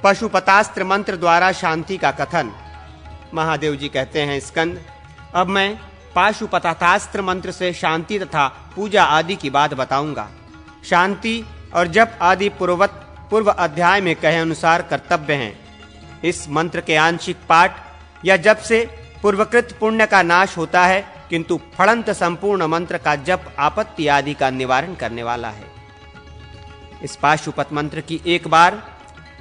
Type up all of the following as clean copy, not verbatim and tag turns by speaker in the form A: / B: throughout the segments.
A: पशुपतास्त्र मंत्र द्वारा शांति का कथन। महादेव जी कहते हैं, स्कंद, अब मैं पाशुपतास्त्र मंत्र से शांति तथा पूजा आदि की बात बताऊंगा। शांति और जप आदि पूर्व अध्याय में कहे अनुसार कर्तव्य हैं। इस मंत्र के आंशिक पाठ या जप से पूर्वकृत पुण्य का नाश होता है, किंतु फलंत संपूर्ण मंत्र का जप आपत्ति आदि का निवारण करने वाला है। इस पाशुपत मंत्र की एक बार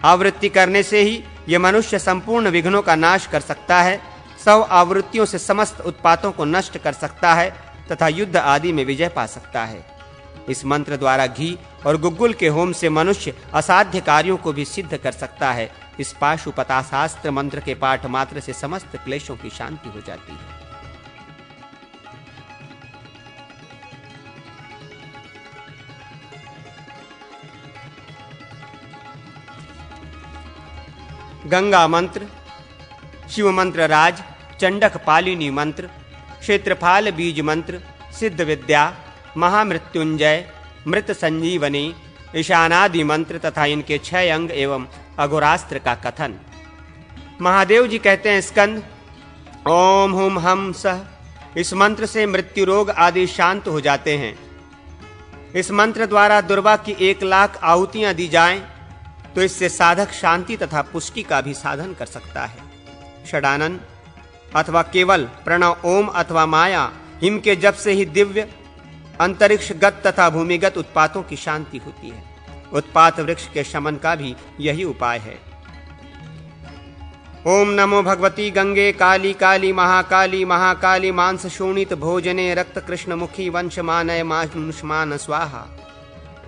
A: आवृत्ति करने से ही यह मनुष्य संपूर्ण विघ्नों का नाश कर सकता है, 100 आवृत्तियों से समस्त उत्पातों को नष्ट कर सकता है तथा युद्ध आदि में विजय पा सकता है। इस मंत्र द्वारा घी और गुग्गुल के होम से मनुष्य असाध्य कार्यों को भी सिद्ध कर सकता है। इस पाशुपतास्त्र मंत्र के पाठ मात्र से समस्त क्लेशों की शांति हो जाती है। गंगा मंत्र, शिव मंत्र राज, चंडक पालिनी मंत्र, क्षेत्रफाल बीज मंत्र, सिद्ध विद्या, महामृत्युंजय, मृत संजीवनी, ईशानादि मंत्र तथा इनके 6 अंग एवं अघोरास्त्र का कथन। महादेव जी कहते हैं, स्कंद, ओम हुम हम सह, इस मंत्र से मृत्यु रोग आदि शांत हो जाते हैं। इस मंत्र द्वारा दुर्वा की 1,00,000 आहुतियां दी जाएं तो इससे साधक शांति तथा पुष्टि का भी साधन कर सकता है। षडानन अथवा केवल प्रणव ओम अथवा माया हिम के जप से ही दिव्य अंतरिक्षगत तथा भूमिगत उत्पातों की शांति होती है। उत्पात वृक्ष के शमन का भी यही उपाय है। ओम नमो भगवती गंगे काली काली महाकाली महाकाली मांस शोणित भोजने रक्त कृष्ण मुखी वंश मानय मानुष्मान स्वाहा।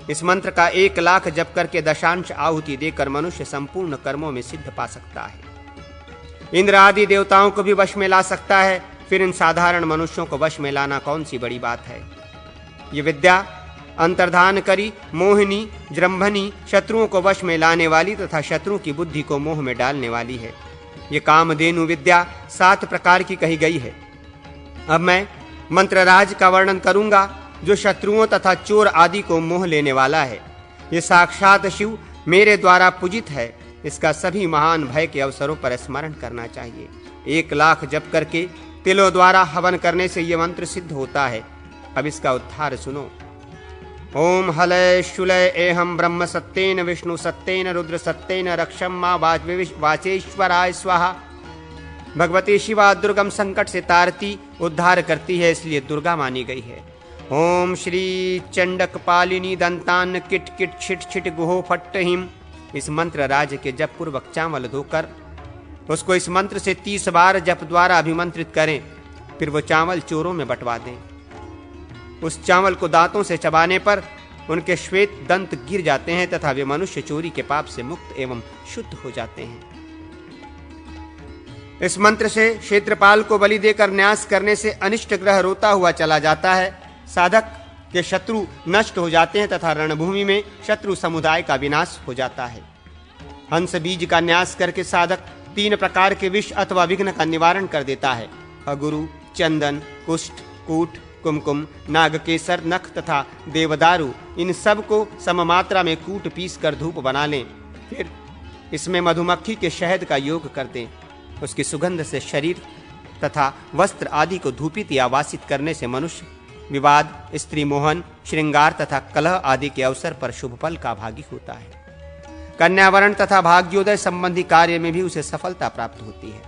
A: इस मंत्र का 1,00,000 जप करके दशांश आहुति देकर मनुष्य संपूर्ण कर्मों में सिद्ध पा सकता है। इंद्र आदि देवताओं को भी वश में ला सकता है। फिर इन साधारण मनुष्यों को वश में लाना कौन सी बड़ी बात है। ये विद्या अंतर्धान करी, मोहिनी, जृंभनी, शत्रुओं को वश में लाने वाली तथा शत्रु की बुद्धि को मोह में डालने वाली है। ये कामधेनु विद्या 7 प्रकार की कही गई है। अब मैं मंत्रराज का वर्णन करूंगा जो शत्रुओं तथा चोर आदि को मोह लेने वाला है। ये साक्षात शिव मेरे द्वारा पूजित है। इसका सभी महान भय के अवसरों पर स्मरण करना चाहिए। 1,00,000 जप करके तिलों द्वारा हवन करने से यह मंत्र सिद्ध होता है। अब इसका उद्धार सुनो। ओम हलय शुलय एहम ब्रह्म सत्येन विष्णु सत्येन रुद्र सत्येन रक्षम मां वाचेश्वराय स्वाहा। भगवती शिवा दुर्गम संकट से तारती उद्धार करती है, इसलिए दुर्गा मानी गई है। ओम श्री चंडक पालिनी दंतान किट किट छिट छिट गुहो फट्ट हिम। इस मंत्र राज के जप पूर्वक चावल धोकर उसको इस मंत्र से 30 बार जप द्वारा अभिमंत्रित करें। फिर वो चावल चोरों में बंटवा दें। उस चावल को दांतों से चबाने पर उनके श्वेत दंत गिर जाते हैं तथा वे मनुष्य चोरी के पाप से मुक्त एवं शुद्ध हो जाते हैं। इस मंत्र से क्षेत्रपाल को बलि देकर न्यास करने से अनिष्ट ग्रह रोता हुआ चला जाता है। साधक के शत्रु नष्ट हो जाते हैं तथा रणभूमि में शत्रु समुदाय का विनाश हो जाता है। हंस बीज का न्यास करके साधक 3 प्रकार के विष अथवा विघ्न का निवारण कर देता है। अगुरु, चंदन, कुष्ठ, कूट, कुमकुम, नागकेसर, नख तथा देवदारू, इन सब को सममात्रा में कूट पीस कर धूप बना लें। फिर इसमें मधुमक्खी के शहद का योग कर दें। उसकी सुगंध से शरीर तथा वस्त्र आदि को धूपित या वासित करने से मनुष्य विवाद, स्त्री मोहन, श्रृंगार तथा कलह आदि के अवसर पर शुभ फल का भागी होता है। कन्यावरण तथा भाग्योदय संबंधी कार्य में भी उसे सफलता प्राप्त होती है।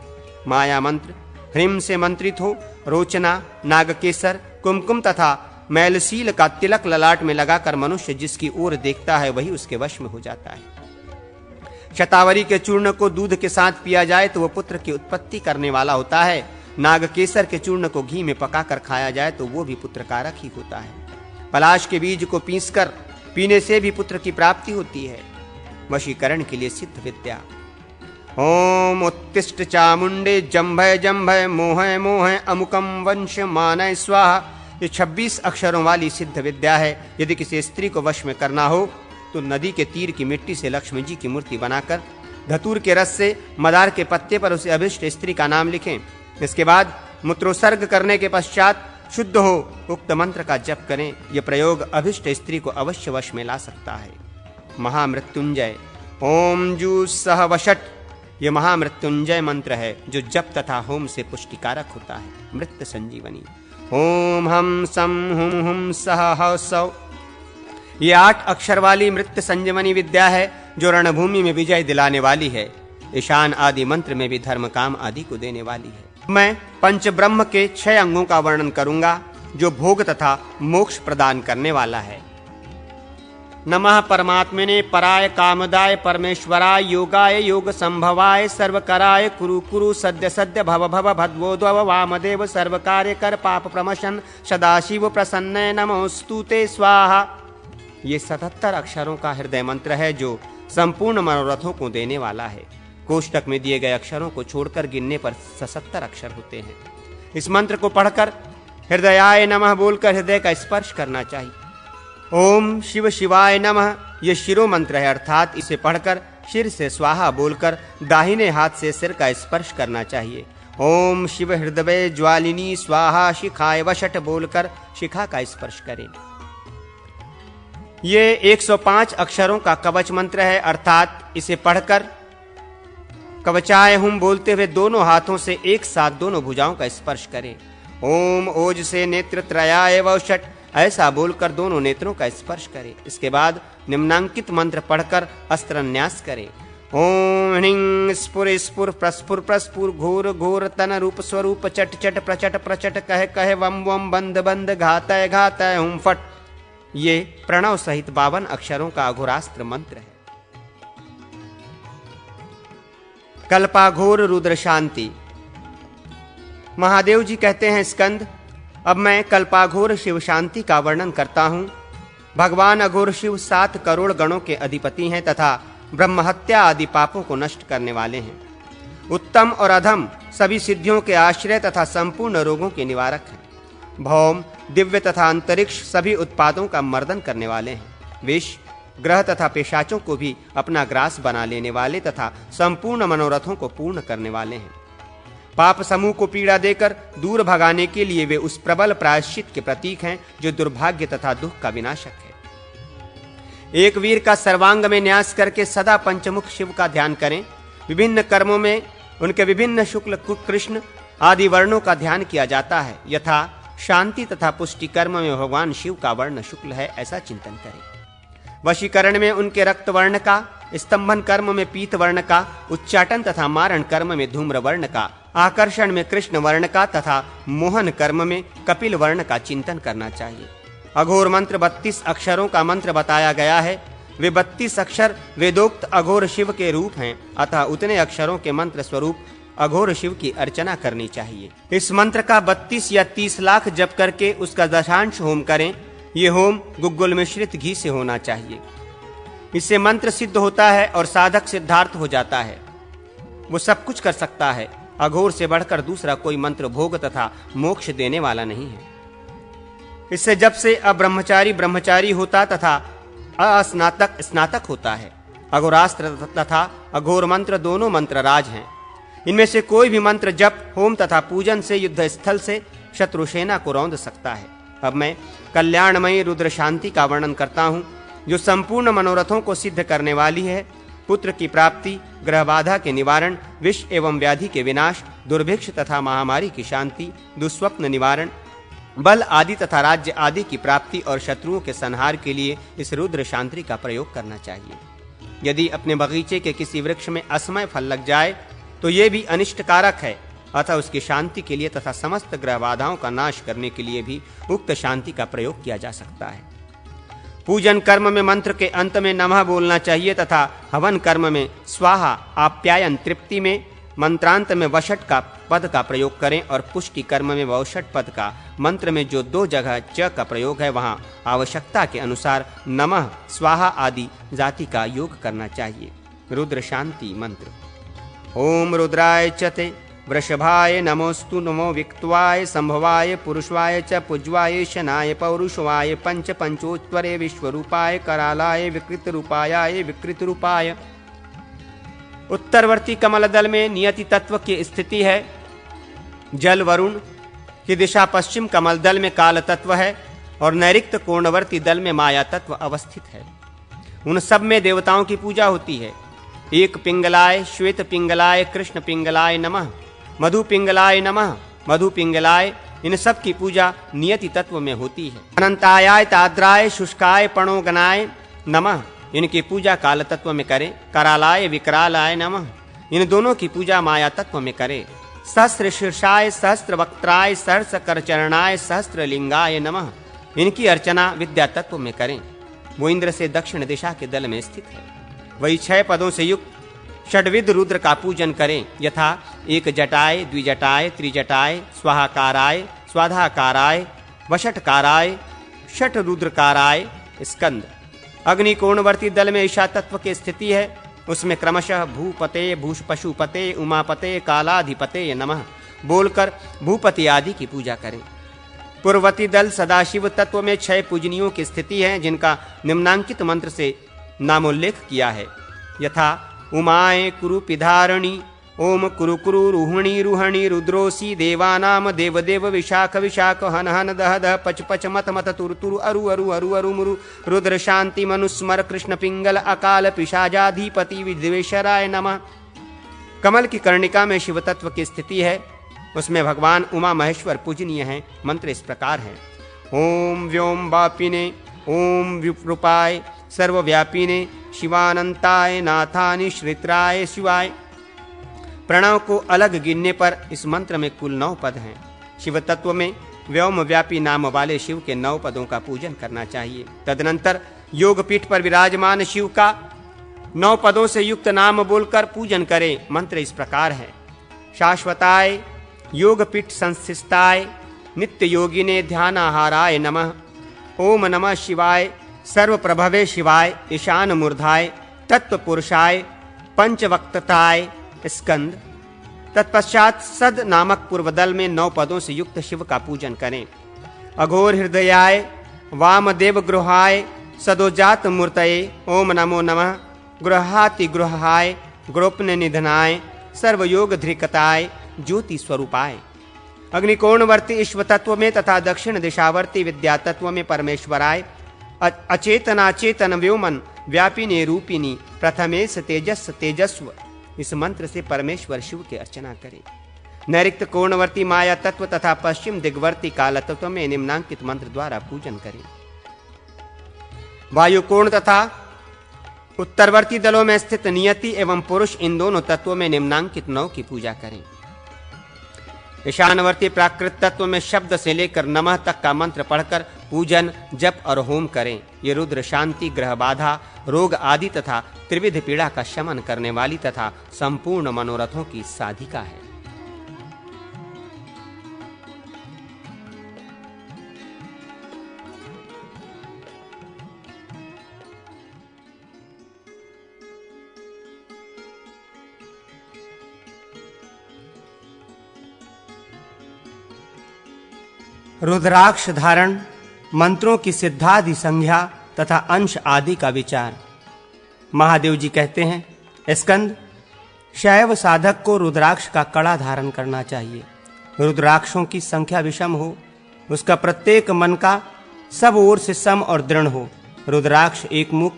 A: माया मंत्र ह्रीम से मंत्रित हो रोचना, नागकेसर, कुमकुम तथा मैलसील का तिलक ललाट में लगाकर मनुष्य जिसकी ओर देखता है वही उसके वश में हो जाता है। शतावरी के चूर्ण को दूध के साथ पिया जाए तो वह पुत्र की उत्पत्ति करने वाला होता है। नागकेसर के चूर्ण को घी में पकाकर खाया जाए तो वो भी पुत्र कारक ही होता है। पलाश के बीज को पीसकर पीने से भी पुत्र की प्राप्ति होती है। वशीकरण के लिए सिद्ध विद्या। ओम उत्तिष्ठ चामुंडे जंभय जंभय मोहय मोहय अमुकम वंश मानय स्वाहा। ये 26 अक्षरों वाली सिद्ध विद्या है। यदि किसी स्त्री को वश में करना हो तो नदी के तीर की मिट्टी से लक्ष्मी जी की मूर्ति बनाकर धतूर के रस से मदार के पत्ते पर उसे अभिष्ट स्त्री का नाम लिखें। इसके बाद मूत्रोत्सर्ग करने के पश्चात शुद्ध हो उक्त मंत्र का जप करें। यह प्रयोग अभिष्ट स्त्री को अवश्य वश में ला सकता है। महामृत्युंजय ओम जू सह वषट ये महामृत्युंजय मंत्र है जो जप तथा होम से पुष्टिकारक होता है। मृत संजीवनी। ओम हम सम हुम हुम सह ह सौ ये 8 अक्षर वाली मृत संजीवनी विद्या है जो रणभूमि में विजय दिलाने वाली है। ईशान आदि मंत्र में भी धर्म काम आदि को देने वाली है। मैं पंच ब्रह्म के 6 अंगों का वर्णन करूंगा जो भोग तथा मोक्ष प्रदान करने वाला है। नमः परमात्मने पराय कामदाय परमेश्वराय योगाय योग संभवाय सर्वकराय कुरु कुरु सद्य सद्य भव भव भद्वोद्भव वामदेव सर्व कार्य कर पाप प्रमशन सदाशिव प्रसन्न नमोस्तुते स्वाहा। ये 77 अक्षरों का हृदय मंत्र है जो संपूर्ण मनोरथों को देने वाला है। कोष्टक में दिए गए अक्षरों को छोड़कर गिनने पर 77 अक्षर होते हैं। इस मंत्र को पढ़कर हृदयाय नमः बोलकर हृदय का स्पर्श करना चाहिए। ओम शिव शिवाय नमः ये शिरो मंत्र है, अर्थात इसे पढ़कर शिर से स्वाहा बोलकर दाहिने हाथ से सिर का स्पर्श करना चाहिए। ओम शिव हृदय ज्वालिनी स्वाहा शिखाय वषट बोलकर शिखा का स्पर्श करें। ये 105 अक्षरों का कवच मंत्र है, अर्थात इसे पढ़कर कवचाय हुम बोलते हुए दोनों हाथों से एक साथ दोनों भुजाओं का स्पर्श करें। ओम ओज से नेत्र त्रयाय वषट ऐसा बोलकर दोनों नेत्रों का स्पर्श करें। इसके बाद निम्नांकित मंत्र पढ़कर अस्त्रन्यास करें। ओम ह्रीं स्फुर स्फुर प्रस्फुर प्रस्फुर घोर घोर तन रूप स्वरूप चट चट प्रचट प्रचट कह कह वम वम बंद बंद घातय घातय हुम फट ये प्रणव सहित 52 अक्षरों का अघोरास्त्र मंत्र है। कल्पाघोर रुद्र शांति। महादेव जी कहते हैं, स्कंद अब मैं कल्पाघोर शिव शांति का वर्णन करता हूँ। भगवान अघोर शिव 7 करोड़ गणों के अधिपति हैं तथा ब्रह्महत्या आदि पापों को नष्ट करने वाले हैं। उत्तम और अधम सभी सिद्धियों के आश्रय तथा संपूर्ण रोगों के निवारक हैं। भौम दिव्य तथा अंतरिक्ष सभी उत्पादों का मर्दन करने वाले हैं। विष ग्रह तथा पेशाचों को भी अपना ग्रास बना लेने वाले तथा संपूर्ण मनोरथों को पूर्ण करने वाले हैं। पाप समूह को पीड़ा देकर दूर भगाने के लिए वे उस प्रबल प्रायश्चित के प्रतीक हैं जो दुर्भाग्य तथा दुख का विनाशक है। एक वीर का सर्वांग में न्यास करके सदा पंचमुख शिव का ध्यान करें। विभिन्न कर्मों में उनके विभिन्न शुक्ल कृष्ण आदि वर्णों का ध्यान किया जाता है। यथा शांति तथा पुष्टि कर्म में भगवान शिव का वर्ण शुक्ल है, ऐसा चिंतन करें। वशीकरण में उनके रक्त वर्ण का, स्तंभन कर्म में पीत वर्ण का, उच्चाटन तथा मारण कर्म में धूम्र वर्ण का, आकर्षण में कृष्ण वर्ण का तथा मोहन कर्म में कपिल वर्ण का चिंतन करना चाहिए। अघोर मंत्र 32 अक्षरों का मंत्र बताया गया है। वे 32 अक्षर वेदोक्त अघोर शिव के रूप हैं, अतः उतने अक्षरों के मंत्र स्वरूप अघोर शिव की अर्चना करनी चाहिए। इस मंत्र का 32 या 30 लाख जप करके उसका दशांश होम करें। ये होम गुग्गुल मिश्रित घी से होना चाहिए। इससे मंत्र सिद्ध होता है और साधक सिद्धार्थ हो जाता है। वो सब कुछ कर सकता है। अघोर से बढ़कर दूसरा कोई मंत्र भोग तथा मोक्ष देने वाला नहीं है। इससे जब से अब्रह्मचारी ब्रह्मचारी होता तथा अस्नातक स्नातक होता है। अघोरास्त्र तथा अघोर मंत्र दोनों मंत्र राज हैं। इनमें से कोई भी मंत्र जप होम तथा पूजन से युद्ध स्थल से शत्रु सेना को रौंद सकता है। अब मैं कल्याणमयी रुद्र शांति का वर्णन करता हूँ जो संपूर्ण मनोरथों को सिद्ध करने वाली है। पुत्र की प्राप्ति, ग्रह बाधा के निवारण, विष एवं व्याधि के विनाश, दुर्भिक्ष तथा महामारी की शांति, दुस्वप्न निवारण, बल आदि तथा राज्य आदि की प्राप्ति और शत्रुओं के संहार के लिए इस रुद्र शांति का प्रयोग करना चाहिए। यदि अपने बगीचे के किसी वृक्ष में असमय फल लग जाए तो ये भी अनिष्टकारक है, अतः उसकी शांति के लिए तथा समस्त ग्रह बाधाओं का नाश करने के लिए भी उक्त शांति का प्रयोग किया जा सकता है। पूजन कर्म में मंत्र के अंत में नमः बोलना चाहिए तथा हवन कर्म में स्वाहा, आप्यायन तृप्ति में मंत्रांत में वषट का पद का प्रयोग करें और पुष्टि कर्म में वषट पद का मंत्र में जो 2 जगह च का प्रयोग है वहां आवश्यकता के अनुसार नमः स्वाहा आदि जाति का योग करना चाहिए। रुद्र शांति मंत्र। ओम रुद्राय चते वृषभाय नमोस्तु नमो विक्त्वाय संभवाय पुरुषवाय च पूज्वाय शनाय पौरुषवाय पंच पंचोत्तरे विश्वरूपाय करालाय विकृत रूपाय विकृत रूपाय। उत्तरवर्ती कमल दल में नियति तत्व की स्थिति है। जल वरुण की दिशा पश्चिम कमल दल में काल तत्व है और नैऋत्य कोणवर्ती दल में माया तत्व अवस्थित है। उन सब में देवताओं की पूजा होती है। एक पिंगलाय, श्वेत पिंगलाय, कृष्ण पिंगलाय नमः, मधु पिंगलाय नमः, मधु पिंगलाय, इन सब की पूजा नियति तत्व में होती है। अनंताय, ताद्राय, शुष्काय, पणोगनाय नमः, इनकी पूजा काल तत्व में करें। करालाय, विकरालाय नमः, इन दोनों की पूजा माया तत्व में करें। सहस्र शीर्षाय, सहस्र वक्त्राय, सहस्र करचरणाय, सहस्र लिंगाय नमः, इनकी अर्चना विद्या तत्व में करें। वो इंद्र से दक्षिण दिशा के दल में स्थित है। वही 6 पदों से युक्त षड्विध रुद्र का पूजन करें, यथा एक जटाय, द्विजटाय, त्रिजटाय, स्वाहाकाराय, स्वाधाकाराय, वषटकाराय, षट रुद्रकाराय, स्कंद। अग्निकोणवर्ती दल में ईशा तत्व की स्थिति है, उसमें क्रमशः भूपते, भूष पशुपते, उमापते, कालाधिपते नमः बोलकर भूपति आदि की पूजा करें। पूर्ववर्ती दल सदाशिव तत्व में 6 पूजनियों की स्थिति है, जिनका निम्नांकित मंत्र से नामोल्लेख किया है, यथा उमाए कुरुपिधारणी, ओम कुरु कुरु रुहणी रुहणी, रुद्रोसी देवानाम देवदेव, विशाख विशाख, हन हन दह दह, पच पच, मत मत, तुरु तुरु, अरु अरु अरु अरु मुरु, रुद्र शांति मनुस्मर, कृष्ण पिंगल, अकाल पिशाचाधिपति, विद्वेशराय नमः। कमल की कर्णिका में शिव तत्व की स्थिति है, उसमें भगवान उमा महेश्वर पूजनीय हैं। मंत्र इस प्रकार है। ओम व्योम वापिने, ओम विरूपाय, सर्वव्यापिने, शिवानंताय, नाथानि श्रित्राय शिवाय। प्रणव को अलग गिनने पर इस मंत्र में कुल 9 पद हैं। शिव तत्व में व्योम व्यापी नाम वाले शिव के 9 पदों का पूजन करना चाहिए। तदनंतर योग पीठ पर विराजमान शिव का 9 पदों से युक्त नाम बोलकर पूजन करें। मंत्र इस प्रकार है। शाश्वताय, योग पीठ संस्थिताय, नित्य योगिने, ध्यानाहाराय नमः। ओम नमः शिवाय, सर्व प्रभवे शिवाय, ईशान मूर्धाय, तत्व पुरुषाय, पंचवक्ताय, स्कंद। तत्पश्चात सद नामक पूर्वदल में 9 पदों से युक्त शिव का पूजन करें। अघोर हृदयाय, वामदेव गृहाय, सदोजात मूर्तये, ओम नमो नमः। गृहाति गृहाय, ग्रोपन निधनाय, सर्वयोग धृकताय, ज्योति स्वरूपाय। अग्निकोणवर्ती ईश्वर तत्व में तथा दक्षिण दिशावर्ती विद्या तत्व में परमेश्वराय, अचेतनाचेतन व्योमन व्यापिने रूपिणी, प्रथमेश तेजस तेजस्व। इस मंत्र से परमेश्वर शिव की अर्चना करें। नैऋत्य कोणवर्ती माया तत्व तथा पश्चिम दिग्वर्ती काल तत्व में निम्नांकित मंत्र द्वारा पूजन करें। वायु कोण तथा उत्तरवर्ती दलों में स्थित नियति एवं पुरुष, इन दोनों तत्वों में निम्नांकित 9 की पूजा करें। ईशानवर्ती प्राकृत तत्व में शब्द से लेकर नमः तक का मंत्र पढ़कर पूजन, जप और होम करें। ये रुद्र शांति, ग्रह बाधा, रोग आदि तथा त्रिविध पीड़ा का शमन करने वाली तथा संपूर्ण मनोरथों की साधिका है। रुद्राक्ष धारण, मंत्रों की सिद्धादि संज्ञा तथा अंश आदि का विचार। महादेव जी कहते हैं, स्कंद, शैव साधक को रुद्राक्ष का कड़ा धारण करना चाहिए। रुद्राक्षों की संख्या विषम हो, उसका प्रत्येक मन का सब ओर से सम और दृढ़ हो। रुद्राक्ष एक मुख,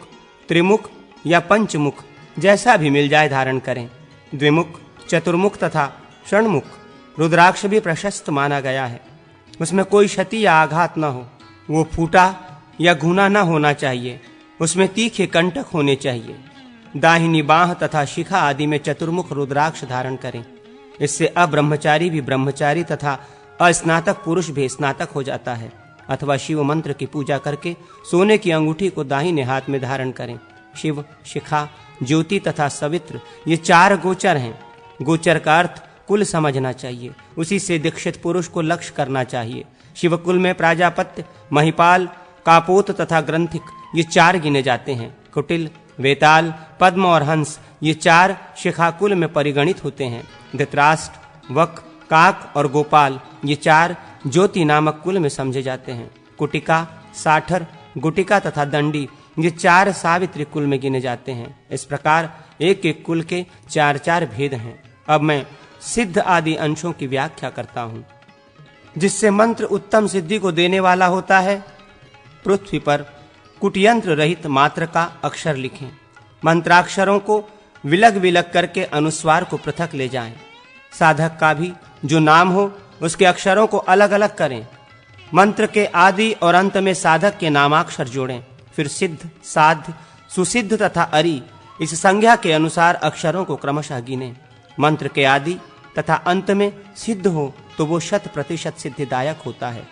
A: त्रिमुख या पंचमुख जैसा भी मिल जाए धारण करें। द्विमुख, चतुर्मुख तथा षण्मुख रुद्राक्ष भी प्रशस्त माना गया है। उसमें कोई क्षति या आघात न हो, वो फूटा या घुना न होना चाहिए। उसमें तीखे कंटक होने चाहिए। दाहिनी बाह तथा शिखा आदि में चतुर्मुख रुद्राक्ष धारण करें। इससे अब्रह्मचारी भी ब्रह्मचारी तथा अस्नातक पुरुष भी स्नातक हो जाता है। अथवा शिव मंत्र की पूजा करके सोने की अंगूठी को दाहिने हाथ में धारण करें। शिव, शिखा, ज्योति तथा सवित्र ये 4 गोचर हैं। गोचर का अर्थ कुल समझना चाहिए, उसी से दीक्षित पुरुष को लक्ष्य करना चाहिए। शिव कुल में प्राजापत्य, महिपाल, कापोत तथा ग्रंथिक ये 4 गिने जाते हैं। कुटिल, वेताल, पद्म और हंस ये 4 शिखाकुल में परिगणित होते हैं। धृतराष्ट्र, वक, काक और गोपाल ये 4 ज्योति नामक कुल में समझे जाते हैं। कुटिका, साठर, गुटिका तथा दंडी ये 4 सावित्री कुल में गिने जाते हैं। इस प्रकार एक एक कुल के 4-4 भेद हैं। अब मैं सिद्ध आदि अंशों की व्याख्या करता हूं, जिससे मंत्र उत्तम सिद्धि को देने वाला होता है। पृथ्वी पर कुटयंत्र रहित मात्र का अक्षर लिखें। मंत्राक्षरों को विलग विलग करके अनुस्वार को पृथक ले जाएं। साधक का भी जो नाम हो उसके अक्षरों को अलग अलग करें। मंत्र के आदि और अंत में साधक के नामाक्षर जोड़ें। फिर सिद्ध, साध्य, सुसिद्ध तथा अरि इस संज्ञा के अनुसार अक्षरों को क्रमशः गिनें। मंत्र के आदि तथा अंत में सिद्ध हो तो वो 100% सिद्धिदायक होता है।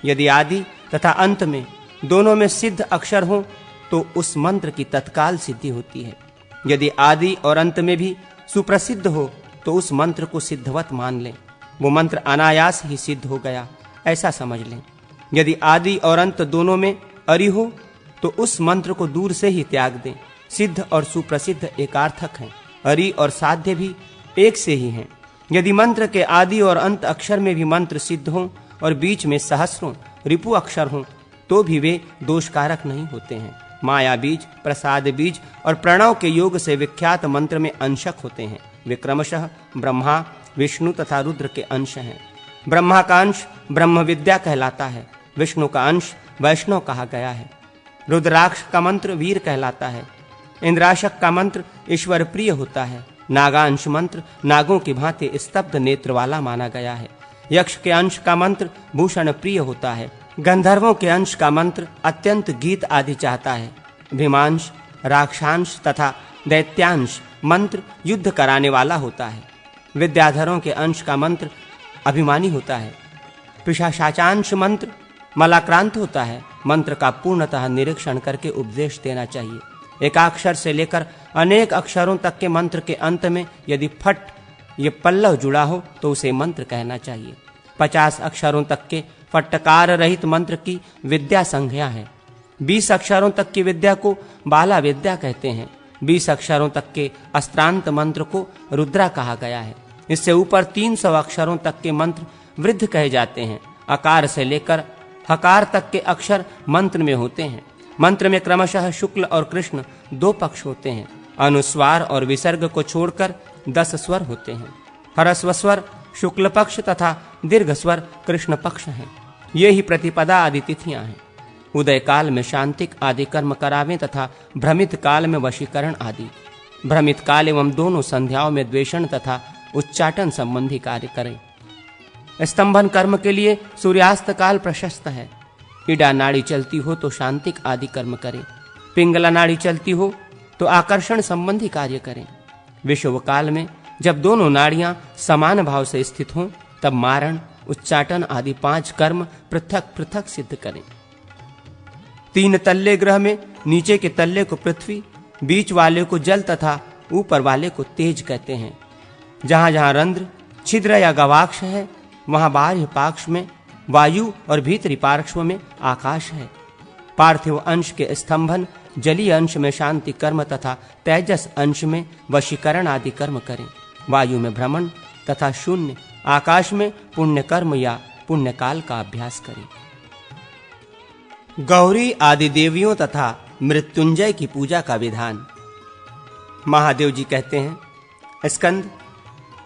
A: यदि आदि तथा अंत में दोनों में सिद्ध अक्षर हो तो उस मंत्र की तत्काल सिद्धि होती है। यदि आदि और अंत में भी सुप्रसिद्ध हो तो उस मंत्र को सिद्धवत मान लें। वो मंत्र अनायास ही सिद्ध हो गया ऐसा समझ लें। यदि आदि और अंत दोनों में अरि हो तो उस मंत्र को दूर से ही त्याग दें। सिद्ध और सुप्रसिद्ध एकार्थक हैं। अरि और साध्य भी एक से ही हैं। यदि मंत्र के आदि और अंत अक्षर में भी मंत्र सिद्ध हों और बीच में सहस्रों रिपु अक्षर हों तो भी वे दोषकारक नहीं होते हैं। माया बीज, प्रसाद बीज और प्रणव के योग से विख्यात मंत्र में अंशक होते हैं। वे क्रमशः ब्रह्मा, विष्णु तथा रुद्र के अंश हैं। ब्रह्मा का अंश ब्रह्म विद्या कहलाता है। विष्णु का अंश वैष्णव कहा गया है। रुद्राक्ष का मंत्र वीर कहलाता है। इंद्राशक का मंत्र ईश्वर प्रिय होता है। नागांश मंत्र नागों की भांति स्तब्ध नेत्र वाला माना गया है। यक्ष के अंश का मंत्र भूषण प्रिय होता है। गंधर्वों के अंश का मंत्र अत्यंत गीत आदि चाहता है। भीमांश, राक्षांश तथा दैत्यांश मंत्र युद्ध कराने वाला होता है। विद्याधरों के अंश का मंत्र अभिमानी होता है। पिशाचांश मंत्र मलाक्रांत होता है। मंत्र का पूर्णतः निरीक्षण करके उपदेश देना चाहिए। एकाक्षर से लेकर अनेक अक्षरों तक के मंत्र के अंत में यदि फट ये पल्लव जुड़ा हो तो उसे मंत्र कहना चाहिए। 50 अक्षरों तक के फटकार रहित मंत्र की विद्या संज्ञा है। 20 अक्षरों तक की विद्या को बाला विद्या कहते हैं। 20 अक्षरों तक के अस्त्रांत मंत्र को रुद्रा कहा गया है। इससे ऊपर 300 अक्षरों तक के मंत्र वृद्ध कहे जाते हैं। अकार से लेकर हकार तक के अक्षर मंत्र में होते हैं। मंत्र में क्रमशः शुक्ल और कृष्ण 2 पक्ष होते हैं। अनुस्वार और विसर्ग को छोड़कर 10 स्वर होते हैं। ह्रस्व स्वर शुक्ल पक्ष तथा दीर्घ स्वर कृष्ण पक्ष हैं। ये ही प्रतिपदा आदि तिथियां हैं। उदय काल में शांतिक आदि कर्म करावें तथा भ्रमित काल में वशीकरण आदि। भ्रमित काल एवं दोनों संध्याओं में द्वेषण तथा उच्चाटन संबंधी कार्य करें। स्तंभन कर्म के लिए सूर्यास्त काल प्रशस्त है। इडा नाड़ी चलती हो तो शांतिक आदि कर्म करें। पिंगला नाड़ी चलती हो तो आकर्षण संबंधी कार्य करें। विषुव काल में जब दोनों नाड़ियां समान भाव से स्थित हों तब मारण, उच्चाटन आदि 5 कर्म पृथक पृथक सिद्ध करें। 3 तल्ले ग्रह में नीचे के तल्ले को पृथ्वी, बीच वाले को जल तथा ऊपर वाले को तेज कहते हैं। जहां जहां रंध्र, छिद्र या गवाक्ष है वहां बाह्य पार्श्व में वायु और भीतरी पार्श्व में आकाश है। पार्थिव अंश के स्तंभन, जलीय अंश में शांति कर्म तथा तेजस अंश में वशीकरण आदि कर्म करें। वायु में भ्रमण तथा शून्य, आकाश में पुण्य कर्म या पुण्य काल का अभ्यास करें। गौरी आदि देवियों तथा मृत्युंजय की पूजा का विधान। महादेव जी कहते हैं, स्कंद,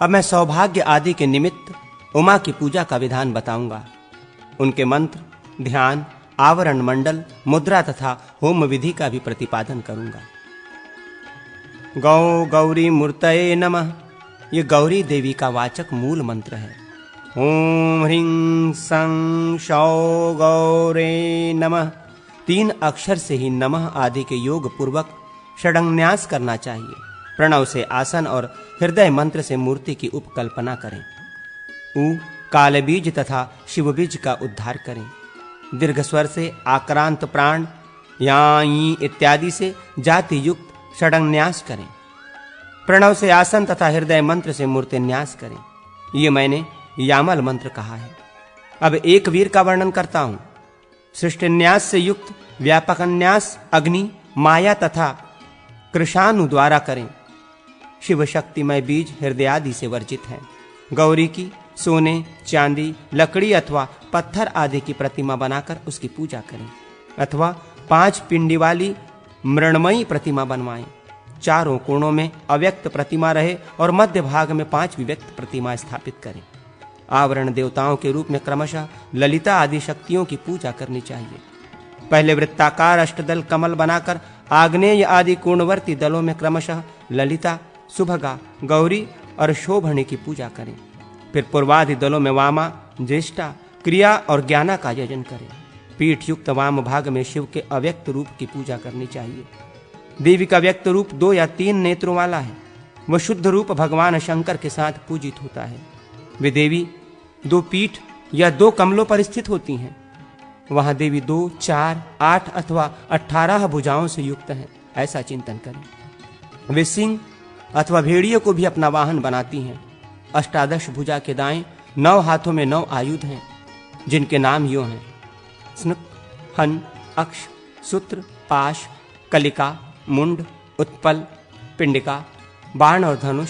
A: अब मैं सौभाग्य आदि के निमित्त उमा की पूजा का विधान बताऊंगा। उनके मंत्र, ध्यान, आवरण मंडल, मुद्रा तथा होम विधि का भी प्रतिपादन करूंगा। गौ गौरी मूर्तये नमः ये गौरी देवी का वाचक मूल मंत्र है। ओम ह्रीं सं शौ गौरे नमः 3 अक्षर से ही नमः आदि के योग पूर्वक षडंगन्यास करना चाहिए। प्रणव से आसन और हृदय मंत्र से मूर्ति की उपकल्पना करें। ऊ काल बीज तथा शिव बीज का उद्धार करें। दीर्घ स्वर से आक्रांत प्राण याई इत्यादि से जाति युक्त षडंगन्यास करें। प्रणव से आसन तथा हृदय मंत्र से मूर्तिन्यास करें। ये मैंने यामल मंत्र कहा है। अब एक वीर का वर्णन करता हूं। सृष्टिन्यास से युक्त व्यापकन्यास अग्नि, माया तथा कृशानु द्वारा करें। शिव शक्तिमय बीज हृदय आदि से वर्जित है। गौरी की सोने, चांदी, लकड़ी अथवा पत्थर आदि की प्रतिमा बनाकर उसकी पूजा करें, अथवा 5 पिंडी वाली मृण्मयी प्रतिमा बनवाएं। चारों कोणों में अव्यक्त प्रतिमा रहे और मध्य भाग में 5 विव्यक्त प्रतिमा स्थापित करें। आवरण देवताओं के रूप में क्रमशः ललिता आदि शक्तियों की पूजा करनी चाहिए। पहले वृत्ताकार अष्टदल कमल बनाकर
B: आग्नेय आदि कोणवर्ती दलों में क्रमशः ललिता, सुभगा, गौरी और शोभनी की पूजा करें। फिर पूर्वादि दलों में वामा, ज्येष्ठा, क्रिया और ज्ञाना का यजन करें। पीठ युक्त वाम भाग में शिव के अव्यक्त रूप की पूजा करनी चाहिए। देवी का व्यक्त रूप 2 या 3 नेत्रों वाला है। वह शुद्ध रूप भगवान शंकर के साथ पूजित होता है। वे देवी 2 पीठ या 2 कमलों पर स्थित होती हैं। वहां देवी 2, 4, 8 अथवा 18 भुजाओं से युक्त हैं, ऐसा चिंतन करें। वे सिंह अथवा भेड़ियों को भी अपना वाहन बनाती हैं। 18 भुजा के दाएं 9 हाथों में 9 आयुध हैं, जिनके नाम यूं हैं: स्नुक, हन, अक्ष, सूत्र, पाश, कलिका, मुंड, उत्पल, पिंडिका, बाण और धनुष।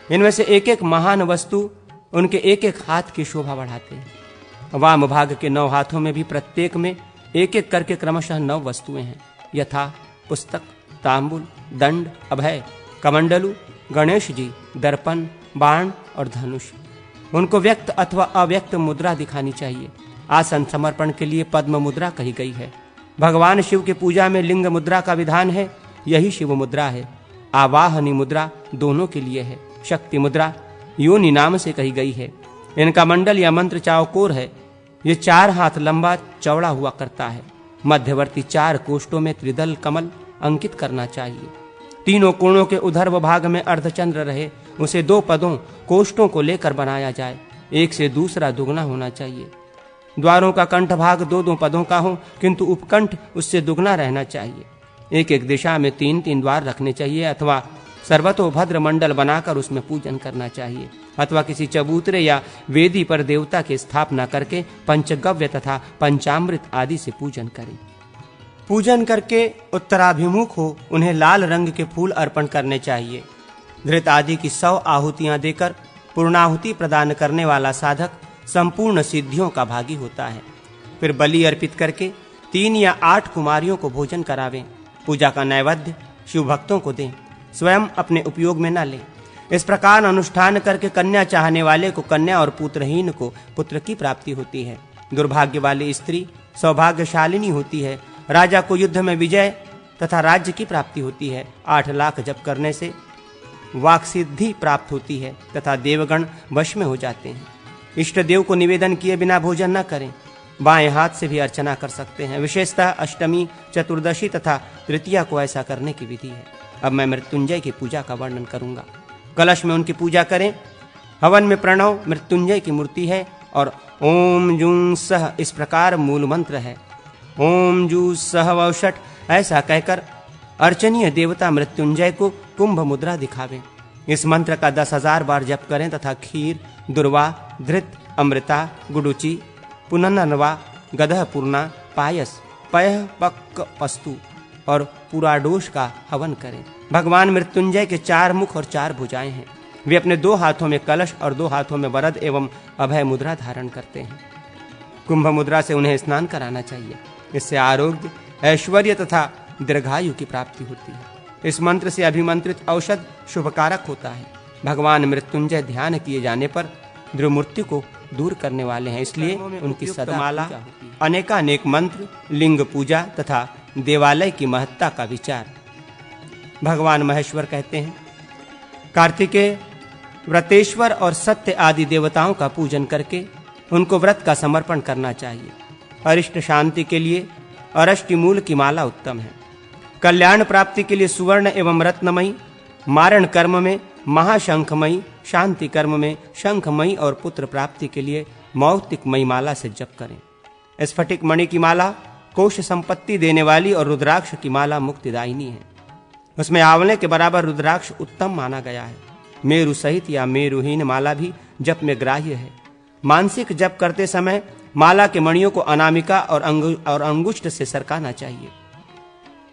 B: इनमें से एक एक महान वस्तु उनके एक एक हाथ की शोभा बढ़ाते हैं। वाम भाग के 9 हाथों में भी प्रत्येक में एक एक करके क्रमशः 9 वस्तुएं हैं, यथा पुस्तक, तांबुल, दंड, अभय, कमंडलु, गणेश जी, दर्पण, बाण और धनुष। उनको व्यक्त अथवा अव्यक्त मुद्रा दिखानी चाहिए। आसन समर्पण के लिए पद्म मुद्रा कही गई है। भगवान शिव की पूजा में लिंग मुद्रा का विधान है, यही शिव मुद्रा है। आवाहनी मुद्रा दोनों के लिए है। शक्ति मुद्रा योनि नाम से कही गई है। इनका मंडल या मंत्र चौकोर है। ये 4 हाथ लंबा चौड़ा हुआ करता है। मध्यवर्ती 4 कोष्ठों में त्रिदल कमल अंकित करना चाहिए। तीनों कोणों के ऊर्ध्व भाग में अर्धचंद्र रहे, उसे 2 पदों कोष्ठों को लेकर बनाया जाए। एक से दूसरा दुगना होना चाहिए। द्वारों का कंठ भाग 2-2 पदों का हो, किंतु उपकंठ उससे दुगना रहना चाहिए। एक एक दिशा में 3-3 द्वार रखने चाहिए, अथवा सर्वतोभद्र मंडल बनाकर उसमें पूजन करना चाहिए, अथवा किसी चबूतरे या वेदी पर देवता की स्थापना करके पंचगव्य तथा पंचामृत आदि से पूजन करें। पूजन करके उत्तराभिमुख हो उन्हें लाल रंग के फूल अर्पण करने चाहिए। घृत आदि की 100 आहुतियां देकर पूर्णाहुति प्रदान करने वाला साधक संपूर्ण सिद्धियों का भागी होता है। फिर बलि अर्पित करके 3 या 8 कुमारियों को भोजन करावें। पूजा का नैवेद्य शिव भक्तों को दें, स्वयं अपने उपयोग में न लें। इस प्रकार अनुष्ठान करके कन्या चाहने वाले को कन्या और पुत्रहीन को पुत्र की प्राप्ति होती है। दुर्भाग्य वाली स्त्री सौभाग्यशालिनी होती है। राजा को युद्ध में विजय तथा राज्य की प्राप्ति होती है। 8 लाख जप करने से वाक् सिद्धि प्राप्त होती है तथा देवगण वश में हो जाते हैं। इष्ट देव को निवेदन किए बिना भोजन न करें। बाएं हाथ से भी अर्चना कर सकते हैं। विशेषतः अष्टमी, चतुर्दशी तथा तृतीया को ऐसा करने की विधि है। अब मैं मृत्युंजय की पूजा का वर्णन करूंगा। कलश में उनकी पूजा करें। हवन में प्रणव मृत्युंजय की मूर्ति है और ओम जूं सह इस प्रकार मूल मंत्र है। ओम जू सह वौषट ऐसा कहकर अर्चनीय देवता मृत्युंजय को कुंभ मुद्रा दिखावें। इस मंत्र का 10,000 बार जप करें तथा खीर, दुर्वा, धृत, अमृता, गुडुचि, पुनर्नवा, गदह पूर्णा, पायस, पयः पक्क पस्तु और पुराडोष का हवन करें। भगवान मृत्युंजय के 4 मुख और 4 भुजाएं हैं। वे अपने 2 हाथों में कलश और 2 हाथों में वरद एवं अभय मुद्रा धारण करते हैं। कुंभ मुद्रा से उन्हें स्नान कराना चाहिए। इससे आरोग्य, ऐश्वर्य तथा दीर्घायु की प्राप्ति होती है। इस मंत्र से अभिमंत्रित औषध शुभकारक होता है। भगवान मृत्युंजय ध्यान किए जाने पर दुर्मृत्यु को दूर करने वाले हैं, इसलिए उनकी सदा माला, अनेकानेक मंत्र, लिंग पूजा तथा देवालय की महत्ता का विचार। भगवान महेश्वर कहते हैं, कार्तिकेय, व्रतेश्वर और सत्य आदि देवताओं का पूजन करके उनको व्रत का समर्पण करना चाहिए। अरिष्ट शांति के लिए अरष्टिमूल की माला उत्तम है। कल्याण प्राप्ति के लिए सुवर्ण एवं रत्नमयी, मारण कर्म में महाशंखमयी, शांति कर्म में शंखमयी और पुत्र प्राप्ति के लिए मौक्तिकमयी माला से जप करें। स्फटिक मणि की माला कोश संपत्ति देने वाली और रुद्राक्ष की माला मुक्तिदायिनी है। उसमें आंवले के बराबर रुद्राक्ष उत्तम माना गया है। मेरु सहित या मेरुहीन माला भी जप में ग्राह्य है। मानसिक जप करते समय माला के मणियों को अनामिका और अंगुष्ठ से सरकाना चाहिए।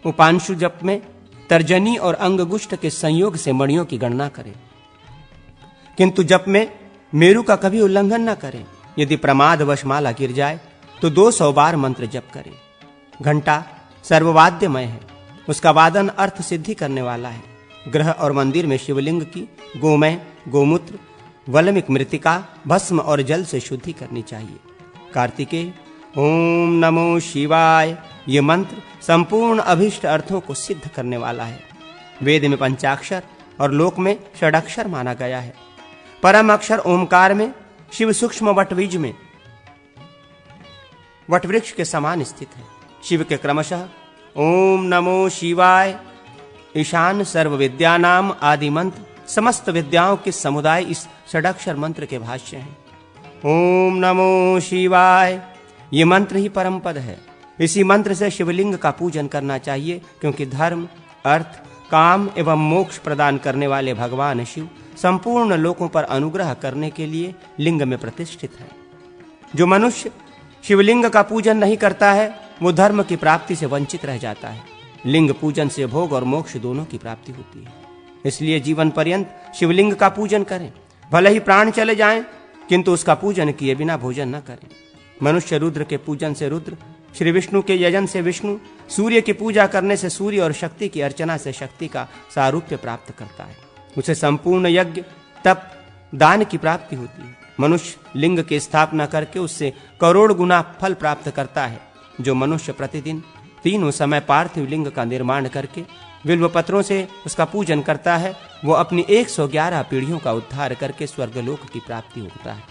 B: उपांशु जप में तर्जनी और अंगुष्ठ के संयोग से मणियों की गणना करें, किंतु जप में मेरु का कभी उल्लंघन न करें। यदि प्रमादवश माला गिर जाए तो 200 बार मंत्र जप करें। घंटा सर्ववाद्यमय है, उसका वादन अर्थ सिद्धि करने वाला है। गृह और मंदिर में शिवलिंग की गोमय, गोमूत्र, वल्मिक मृतिका, भस्म और जल से शुद्धि करनी चाहिए। कार्तिकेय, ओम नमो शिवाय। ये मंत्र संपूर्ण अभिष्ट अर्थों को सिद्ध करने वाला है। वेद में पंचाक्षर और लोक में षडाक्षर माना गया है। परम अक्षर ओमकार में शिव सूक्ष्म वटबीज में वटवृक्ष के समान स्थित है। शिव के क्रमशः ओम नमो शिवाय, ईशान सर्व विद्यानाम आदि मंत्र समस्त विद्याओं के समुदाय इस षडाक्षर मंत्र के भाष्य हैं। ओम नमो शिवाय ये मंत्र ही परम पद है। इसी मंत्र से शिवलिंग का पूजन करना चाहिए, क्योंकि धर्म, अर्थ, काम एवं मोक्ष प्रदान करने वाले भगवान शिव संपूर्ण लोकों पर अनुग्रह करने के लिए लिंग में प्रतिष्ठित है। जो मनुष्य शिवलिंग का पूजन नहीं करता है वो धर्म की प्राप्ति से वंचित रह जाता है। लिंग पूजन से भोग और मोक्ष दोनों की प्राप्ति होती है। इसलिए जीवन पर्यंत शिवलिंग का पूजन करें। भले ही प्राण चले जाएं, किंतु उसका पूजन किए बिना भोजन न करें। मनुष्य रुद्र के पूजन से रुद्र, श्री विष्णु के यजन से विष्णु, सूर्य की पूजा करने से सूर्य और शक्ति की अर्चना से शक्ति का सारूप्य प्राप्त करता है। उसे संपूर्ण यज्ञ, तप, दान की प्राप्ति होती है। मनुष्य लिंग की स्थापना करके उससे करोड़ गुना फल प्राप्त करता है। जो मनुष्य प्रतिदिन तीनों समय पार्थिव लिंग का निर्माण करके बिल्व पत्रों से उसका पूजन करता है, वो अपनी 111 पीढ़ियों का उद्धार करके स्वर्गलोक की प्राप्ति होता है।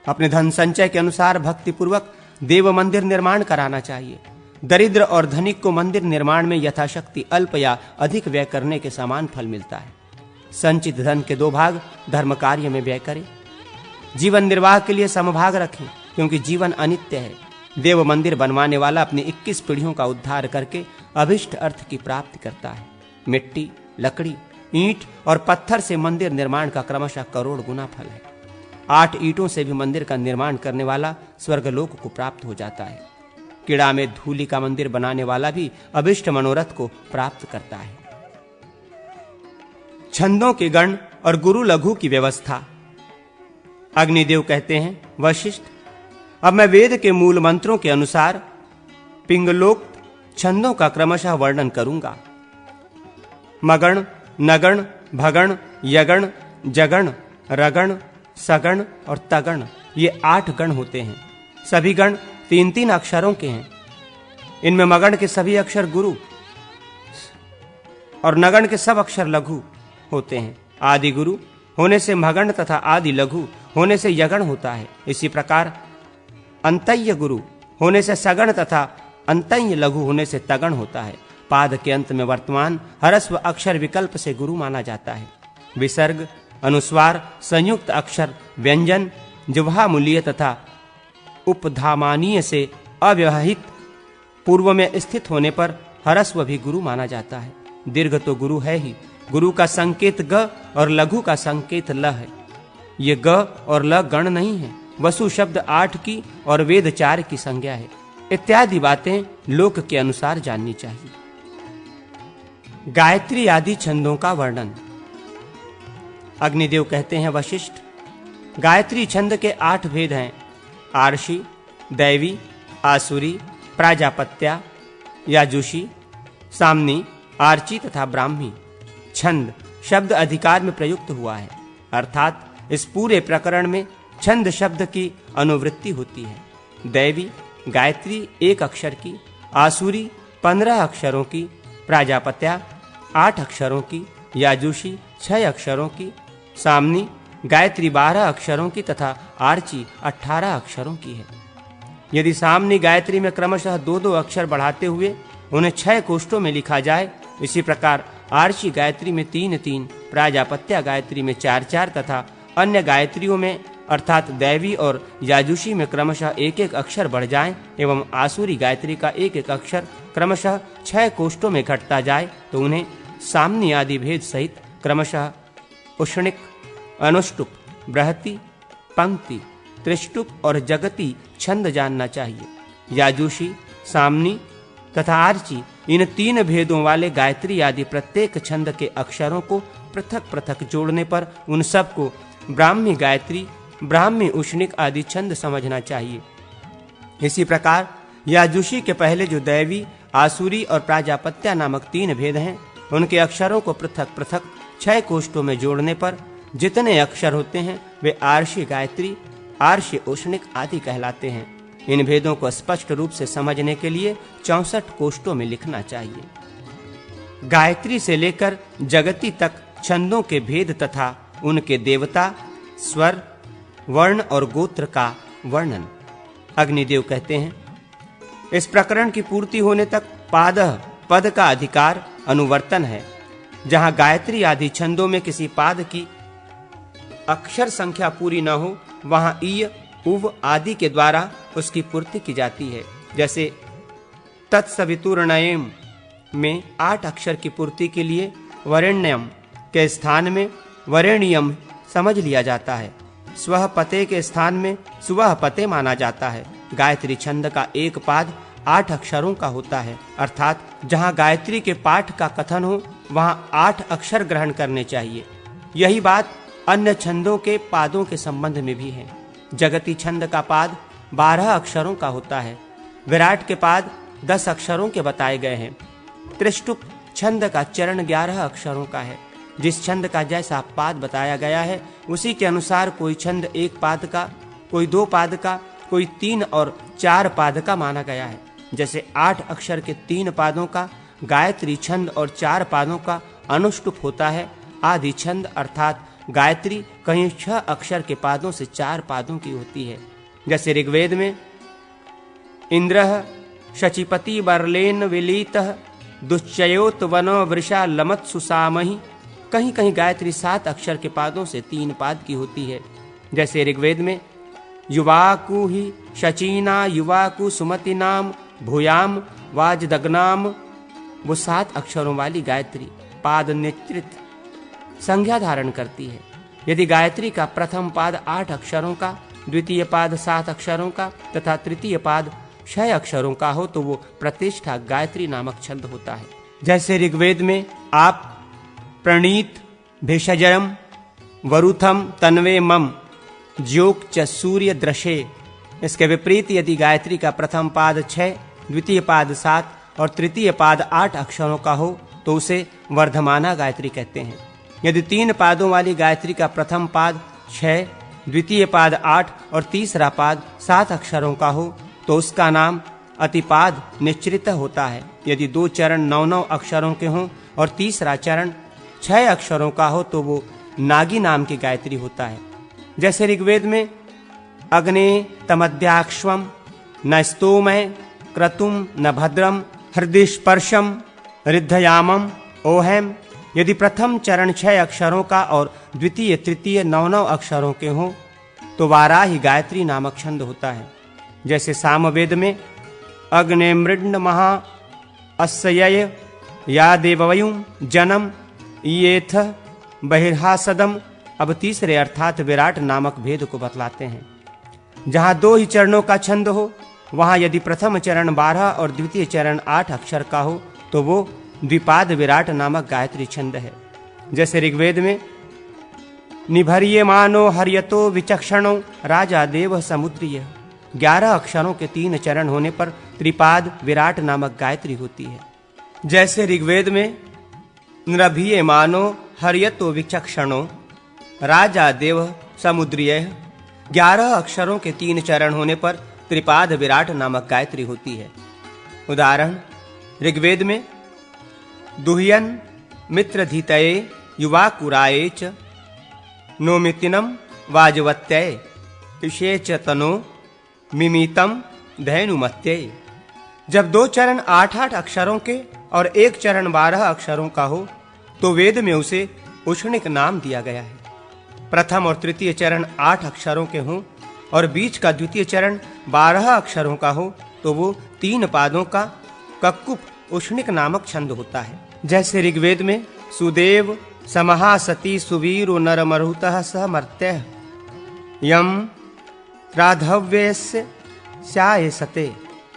B: अपने धन संचय के अनुसार भक्ति पूर्वक देव मंदिर निर्माण कराना चाहिए। दरिद्र और धनिक को मंदिर निर्माण में यथाशक्ति अल्प या अधिक व्यय करने के समान फल मिलता है। संचित धन के 2 भाग धर्म कार्य में व्यय करें। जीवन निर्वाह के लिए समभाग रखें, क्योंकि जीवन अनित्य है। देव मंदिर बनवाने वाला अपनी 21 पीढ़ियों का उद्धार करके अभिष्ट अर्थ की प्राप्ति करता है। मिट्टी, लकड़ी, ईंट और पत्थर से मंदिर निर्माण का क्रमशः करोड़ गुना फल है। 8 ईंटों से भी मंदिर का निर्माण करने वाला स्वर्गलोक को प्राप्त हो जाता है। किड़ा में धूलि का मंदिर बनाने वाला भी अभिष्ट मनोरथ को प्राप्त करता है। छंदों के गण और गुरु लघु की व्यवस्था। अग्निदेव कहते हैं, वशिष्ठ, अब मैं वेद के मूल मंत्रों के अनुसार पिंगलोक्त छंदों का क्रमशः वर्णन करूंगा। मगण, नगण, भगण, यगण, जगण, रगण, सगण और तगण, ये 8 गण होते हैं। सभी गण 3-3 अक्षरों के हैं। इनमें मगण के सभी अक्षर गुरु और नगण के सब अक्षर लघु होते हैं। आदि गुरु होने से मगण तथा आदि लघु होने से यगण होता है। इसी प्रकार अंतय्य गुरु होने से सगण तथा अंतय्य लघु होने से तगण होता है। पाद के अंत में वर्तमान ह्रस्व अक्षर विकल्प से गुरु माना जाता है। विसर्ग, अनुस्वार, संयुक्त अक्षर, व्यंजन, जिह्वा मूल्य तथा उपधामानीय से अव्यवहित पूर्व में स्थित होने पर ह्रस्व भी गुरु माना जाता है। दीर्घ तो गुरु है ही। गुरु का संकेत ग और लघु का संकेत ल है। ये ग और ल गण नहीं है। वसु शब्द 8 की और वेद 4 की संज्ञा है। इत्यादि बातें लोक के अनुसार जाननी चाहिए। गायत्री आदि छंदों का वर्णन। अग्निदेव कहते हैं, वशिष्ठ, गायत्री छंद के 8 भेद हैं। आर्षि, दैवी, आसुरी, प्राजापत्या, याजुषी, सामनी, आर्ची तथा ब्राह्मी। छंद शब्द अधिकार में प्रयुक्त हुआ है, अर्थात इस पूरे प्रकरण में छंद शब्द की अनुवृत्ति होती है। दैवी गायत्री 1 अक्षर की, आसुरी 15 अक्षरों की, प्राजापत्या 8 अक्षरों की, याजुषी 6 अक्षरों की, सामनी गायत्री 12 अक्षरों की तथा आर्ची 18 अक्षरों की है। यदि सामनी गायत्री में क्रमशः 2-2 अक्षर बढ़ाते हुए उन्हें 6 कोष्ठों में लिखा जाए, इसी प्रकार आर्ची गायत्री में 3-3, प्राजापत्या गायत्री में 4-4 तथा अन्य गायत्रियों में अर्थात दैवी और याजुषी में क्रमशः 1-1 अक्षर बढ़ जाएं एवं आसुरी गायत्री का 1-1 अक्षर क्रमशः 6 कोष्ठों में घटता जाए, तो उन्हें सामनी आदि भेद सहित क्रमशः उष्णिक, अनुष्टुप, बृहति, पंक्ति, त्रिष्टुप और जगति छंद जानना चाहिए। याजुषी, सामनी तथा आर्ची इन 3 भेदों वाले गायत्री आदि प्रत्येक छंद के अक्षरों को पृथक पृथक जोड़ने पर उन सब को ब्राह्मी गायत्री, ब्राह्मी उष्णिक आदि छंद समझना चाहिए। इसी प्रकार याजुषी के पहले जो दैवी, आसुरी और प्राजापत्या नामक 3 भेद हैं, उनके अक्षरों को पृथक पृथक 6 कोष्ठों में जोड़ने पर जितने अक्षर होते हैं वे आर्षि गायत्री, आर्षि उष्णिक आदि कहलाते हैं। इन भेदों को स्पष्ट रूप से समझने के लिए 64 कोष्ठों में लिखना चाहिए। गायत्री से लेकर जगती तक छंदों के भेद तथा उनके देवता, स्वर, वर्ण और गोत्र का वर्णन। अग्निदेव कहते हैं, इस प्रकरण की पूर्ति होने तक पादः पद का अधिकार अनुवर्तन है। जहां गायत्री आदि छंदों में किसी पाद की अक्षर संख्या पूरी न हो, वहां ईय, उव आदि के द्वारा उसकी पूर्ति की जाती है। जैसे तत्सवितुर्णयम् में 8 अक्षर की पूर्ति के लिए वरेण्यम के स्थान में वरेण्यम समझ लिया जाता है। स्वः पते के स्थान में स्वः पते माना जाता है। गायत्री छंद का एक पाद 8 अक्षरों का होता है, अर्थात जहां गायत्री के पाठ का कथन हो वहां 8 अक्षर ग्रहण करने चाहिए। यही बात अन्य छंदों के पादों के संबंध में भी है। जगती छंद का पाद 12 अक्षरों का होता है। विराट के पाद 10 अक्षरों के बताए गए हैं। त्रिष्टुप छंद का चरण 11 अक्षरों का है। जिस छंद का जैसा पाद बताया गया है उसी के अनुसार कोई छंद 1 पाद का, कोई 2 पाद का, कोई 3 और 4 पाद का माना गया है। जैसे 8 अक्षर के 3 पादों का गायत्री छंद और 4 पादों का अनुष्टुप होता है। आदि छंद अर्थात गायत्री कहीं 6 अक्षर के पादों से 4 पादों की होती है। जैसे ऋग्वेद में इंद्रः शचीपति बर्लेन विलीतः दुश्चयोत वनो वृषा लमत सुसामहि, कहीं कहीं गायत्री 7 अक्षर के पादों से 3 पाद की होती है। जैसे ऋग्वेद में युवाकु ही शचीना युवाकु सुमति नाम भूयाम वाजदग्नाम, वो 7 अक्षरों वाली गायत्री पाद निश्चित संज्ञा धारण करती है। यदि गायत्री का प्रथम पाद 8 अक्षरों का, द्वितीय पाद 7 अक्षरों का तथा तृतीय पाद 6 अक्षरों का हो तो वो प्रतिष्ठा गायत्री नामक छंद होता है। जैसे ऋग्वेद में आप प्रणीत भेषजयम वरुथम तन्वे मम ज्योक च सूर्य दृशे, इसके विपरीत यदि गायत्री का प्रथम पाद 6, द्वितीय पाद 7 और तृतीय पाद 8 अक्षरों का हो तो उसे वर्धमाना गायत्री कहते हैं। यदि 3 पादों वाली गायत्री का प्रथम पाद 6, द्वितीय पाद 8 और तीसरा पाद 7 अक्षरों का हो तो उसका नाम अतिपाद निश्चित होता है। यदि 2 चरण 9-9 अक्षरों के हों और तीसरा चरण 6 अक्षरों का हो तो वो नागी नाम की गायत्री होता है। जैसे ऋग्वेद में अग्ने तमद्याक्ष्वम न स्तोमय क्रतुम न भद्रम हृदय स्पर्शम रिद्धयामम ओहम, यदि प्रथम चरण 6 अक्षरों का और द्वितीय तृतीय 9-9 अक्षरों के हों तो वाराही गायत्री नामक छंद होता है। जैसे सामवेद में अग्ने मृड महा अस्यय या देववयुम जनम येथ बहिर्हासदम, अब तीसरे अर्थात विराट नामक भेद को बतलाते हैं। जहां 2 ही चरणों का छंद हो वहां यदि प्रथम चरण 12 और द्वितीय चरण 8 अक्षर का हो तो वो द्विपाद विराट नामक गायत्री छंद है। जैसे ऋग्वेद में निभर्यमानो हर्यतो विचक्षणो राजा देव समुद्रीय, 11 अक्षरों के 3 चरण होने पर त्रिपाद विराट नामक गायत्री होती है। जैसे ऋग्वेद में नृभ्यमानो हर्यतो विचक्षणो राजा देव समुद्रीय, 11 अक्षरों के 3 चरण होने पर त्रिपाद विराट नामक गायत्री होती है। उदाहरण ऋग्वेद में दुह्यन मित्रधीतये युवाकुराये च नोमितिनम वाजवत्यये इषे च तनो मिमितम धैनुमत्यये, जब 2 चरण 8-8 अक्षरों के और 1 चरण 12 अक्षरों का हो तो वेद में उसे उष्णिक नाम दिया गया है। प्रथम और तृतीय चरण 8 अक्षरों के हों और बीच का द्वितीय चरण 12 अक्षरों का हो तो वो 3 पादों का कक्कुप उष्णिक नामक छंद होता है। जैसे ऋग्वेद में सुदेव समहासती सुवीरो नरमरुतः सह मर्त्यः यम राधव्यस्य स्यायसते,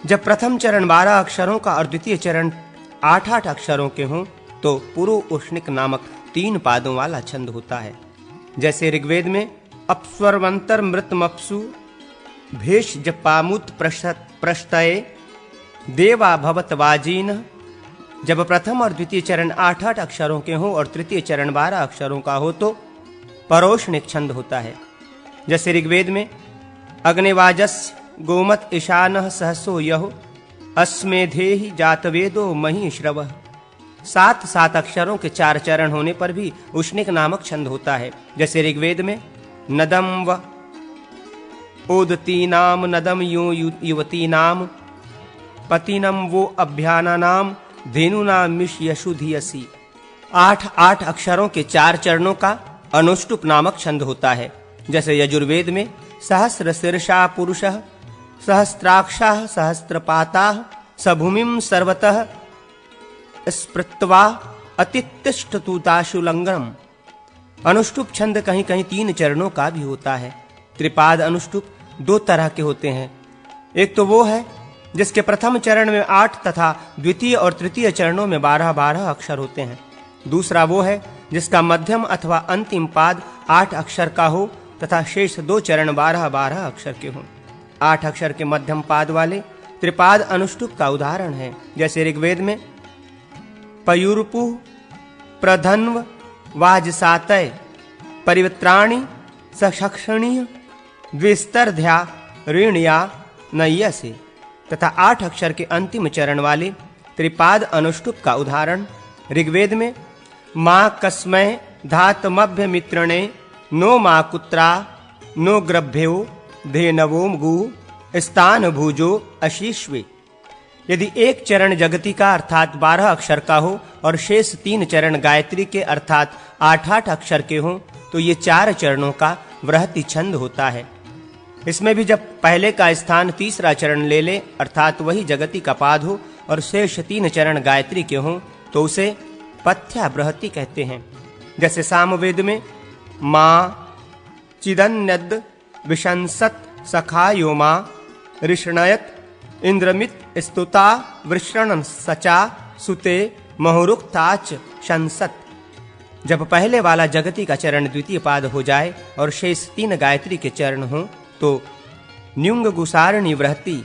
B: जब प्रथम चरण 12 अक्षरों का और द्वितीय चरण 8-8 अक्षरों के हों तो पुरु उष्णिक नामक 3 पादों वाला छंद होता है। जैसे ऋग्वेद में अपस्वरवंतर मृतमप्सु भेष जपामुत प्रष्टये देवा भवत वाजीन, जब प्रथम और द्वितीय चरण 8-8 अक्षरों के हों और तृतीय चरण 12 अक्षरों का हो तो परोष्णिक छंद होता है। जैसे ऋग्वेद में अग्निवाजस्य गोमत ईशानः सहसो यहो अस्मेधेहि जातवेदो मही श्रवः। 7 अक्षरों के 4 चरण होने पर भी उष्णिक नामक छंद होता है। जैसे ऋग्वेद में नदम व ओदतीनाम नदम यो युवतीनाम पतिनम वो अभ्यानानाम धेनुनाम मिष यशुधियसी। 8 अक्षरों के 4 चरणों का अनुष्टुप नामक छंद होता है। जैसे यजुर्वेद में सहस्र शीर्षा पुरुषः सहस्त्राक्षाः सहस्त्रपाताः सभूमिं सर्वतः स्पृत्वा अतितिष्ठतु ताशुलंगम। अनुष्टुप छंद कहीं कहीं 3 चरणों का भी होता है। त्रिपाद अनुष्टुप 2 तरह के होते हैं। एक तो वो है जिसके प्रथम चरण में 8 तथा द्वितीय और तृतीय चरणों में 12 अक्षर होते हैं। दूसरा वो है जिसका मध्यम अथवा अंतिम पाद 8 अक्षर का हो तथा शेष 2 चरण 12 अक्षर के हों। 8 अक्षर के मध्यम पाद वाले त्रिपाद अनुष्टुप का उदाहरण है। जैसे ऋग्वेद में पयूर्पु प्रधन्व वाजसातय परिवत्राणि सक्षणीय द्विस्तरध्या ऋणया नय्यसे तथा 8 अक्षर के अंतिम चरण वाले त्रिपाद अनुष्टुप का उदाहरण ऋग्वेद में मां कस्मय धातमभ्य मित्रणे नो मा कुत्रा नो ग्रभ्यो धेनवो गु स्थान भुजो अशीश्वे। यदि एक चरण जगति का अर्थात 12 अक्षर का हो और शेष 3 चरण गायत्री के अर्थात 8 अक्षर के हों तो ये 4 चरणों का वृहति छंद होता है। इसमें भी जब पहले का स्थान तीसरा चरण ले ले अर्थात वही जगति का पाद हो और शेष 3 चरण गायत्री के हों तो उसे पथ्या बृहति कहते हैं। जैसे सामवेद में मां चिदन्यद विशंसत सखायो मां ऋषणयत इंद्रमित स्तुता वृषण सचा सुते महुरुक्ताच शंसत। जब पहले वाला जगति का चरण द्वितीय पाद हो जाए और शेष 3 गायत्री के चरण हों तो न्युंग गुसारणी वृहति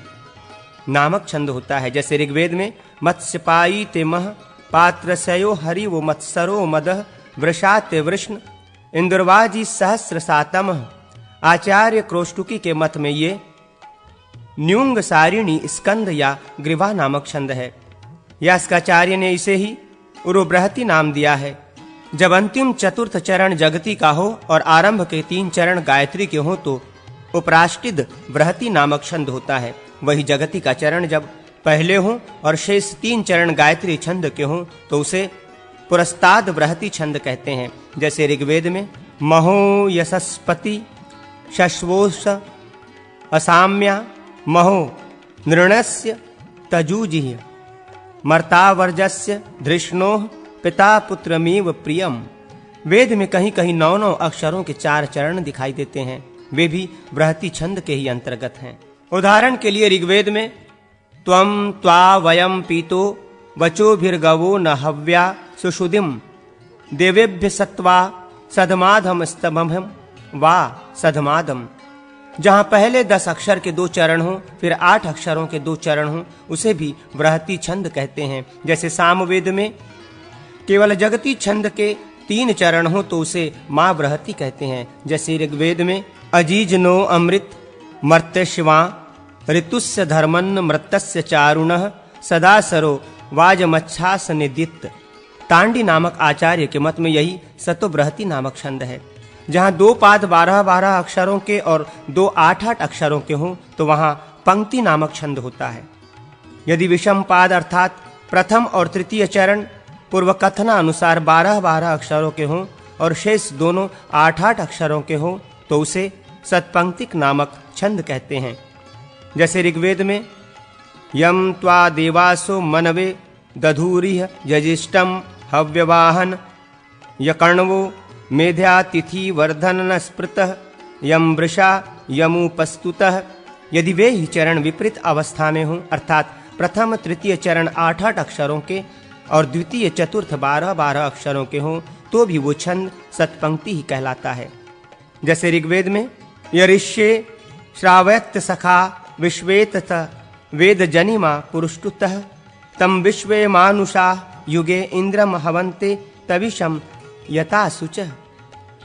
B: नामक छंद होता है। जैसे ऋग्वेद में मत्स्यपाई ते मह पात्रसयो हरिवो मत्सरो मदः वृषाते वृष्ण इंद्रवाजी सहस्र सातमः। आचार्य क्रोष्टुकी के मत में ये न्युंग सारिणी स्कंद या ग्रीवा नामक छंद है। यास्काचार्य ने इसे ही उरुबृहति नाम दिया है। जब अंतिम चतुर्थ चरण जगति का हो और आरंभ के 3 चरण गायत्री के हो तो उपराष्टिद बृहति नामक छंद होता है। वही जगति का चरण जब पहले हो और शेष 3 चरण गायत्री छंद के हों तो उसे पुरस्ताद बृहति छंद कहते हैं। जैसे ऋग्वेद में महो यशस्पति शश्वोष असाम्या महो नृणस्य तजूजिह मर्तावर्जस्य धृष्णोः पिता पुत्रमेव प्रियम। वेद में कहीं कहीं 9 अक्षरों के 4 चरण दिखाई देते हैं। वे भी बृहति छंद के ही अंतर्गत हैं। उदाहरण के लिए ऋग्वेद में त्वं त्वा वयं पीतो वचोभिर्गवो न हव्या सुषुदिम देवेभ्य सत्वा सधमाधम स्तंभम वा सधमादम। जहाँ पहले 10 अक्षर के 2 चरण हों फिर 8 अक्षरों के 2 चरण हों उसे भी बृहति छंद कहते हैं। जैसे सामवेद में केवल जगती छंद के 3 चरण हो तो उसे मां बृहति कहते हैं। जैसे ऋग्वेद में अजीज नो अमृत मर्त्य शिवा ऋतुस्य धर्मन्न मृतस्य चारुणः सदा सरो वाजमच्छास निदित। तांडी नामक आचार्य के मत में यही सतोबृहति नामक छंद है। जहाँ 2 पाद 12 अक्षरों के और 2 8 अक्षरों के हों तो वहाँ पंक्ति नामक छंद होता है। यदि विषम पाद अर्थात प्रथम और तृतीय चरण पूर्व कथना अनुसार 12 अक्षरों के हों और शेष दोनों 8 अक्षरों के हों तो उसे सतपंक्तिक नामक छंद कहते हैं। जैसे ऋग्वेद में यम त्वा देवासो मनवे दधूरिह यजिष्टम हव्यवाहन यकर्णवो मेध्यातिथि वर्धन स्मृतः यम वृषा यमुपस्तुतः। यदि वे ही चरण विपरीत अवस्था में हों अर्थात प्रथम तृतीय चरण 8 अक्षरों के और द्वितीय चतुर्थ 12 अक्षरों के हों तो भी वो छंद सतपंक्ति ही कहलाता है। जैसे ऋग्वेद में यरिष्ये श्रावयत सखा विश्वेत वेद जनिमा पुरुष्टुतः तम विश्वे मानुषा युगे इंद्रम हवन्ते तविषम यथा सुचः।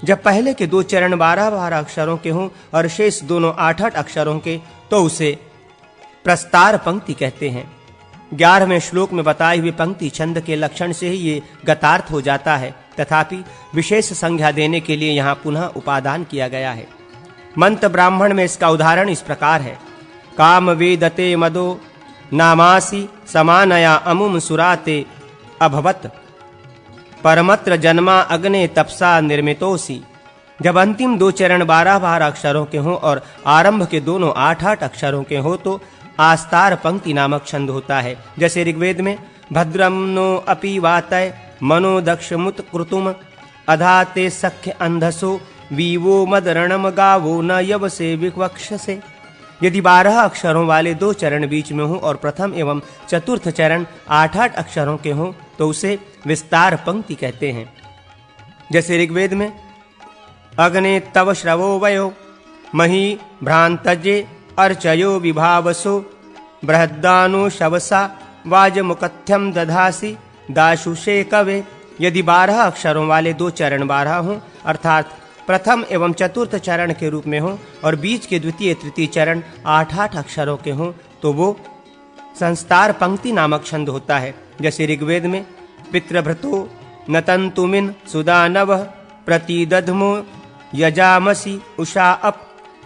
B: जब पहले के 2 चरण 12 अक्षरों के हों और शेष दोनों 8 अक्षरों के तो उसे प्रस्तार पंक्ति कहते हैं। 11वें श्लोक में बताए हुए पंक्ति छंद के लक्षण से ही ये गतार्थ हो जाता है, तथापि विशेष संज्ञा देने के लिए यहाँ पुनः उपादान किया गया है। मंत्र ब्राह्मण में इसका उदाहरण इस प्रकार है। काम वेदते मदो नामासी समानया अमुम सुराते अभवत परमत्र जन्मा अग्ने तपसा निर्मितोसी। जब अंतिम दो चरण 12-12 अक्षरों के हों और आरंभ के दोनों 8-8 अक्षरों के हों तो आस्तार पंक्ति नामक छंद होता है। जैसे ऋग्वेद में भद्रम नो अपि वातय मनो दक्षमुत कृतुम अधाते सख्य अंधसो वीवो मदरणम गावो न यवसे विवक्षसे। यदि 12 अक्षरों वाले दो चरण बीच में हों और प्रथम एवं चतुर्थ चरण 8-8 अक्षरों के हों तो उसे विस्तार पंक्ति कहते हैं। जैसे ऋग्वेद में अग्ने तव श्रवो वयो मही भ्रांतजे अर्चयो विभावसो बृहद्दानो शवसा वाजमुकथ्यम दधासी दाशुषे कवे। यदि 12 अक्षरों वाले दो चरण 12 हों अर्थात प्रथम एवं चतुर्थ चरण के रूप में हों और बीच के द्वितीय तृतीय चरण 8-8 अक्षरों के हों तो वो संस्तार पंक्ति नामक छंद होता है। जैसे ऋग्वेद में पितृभृतो नतंतुमिन सुदानव प्रतिदध्मो यजामसि उषा अप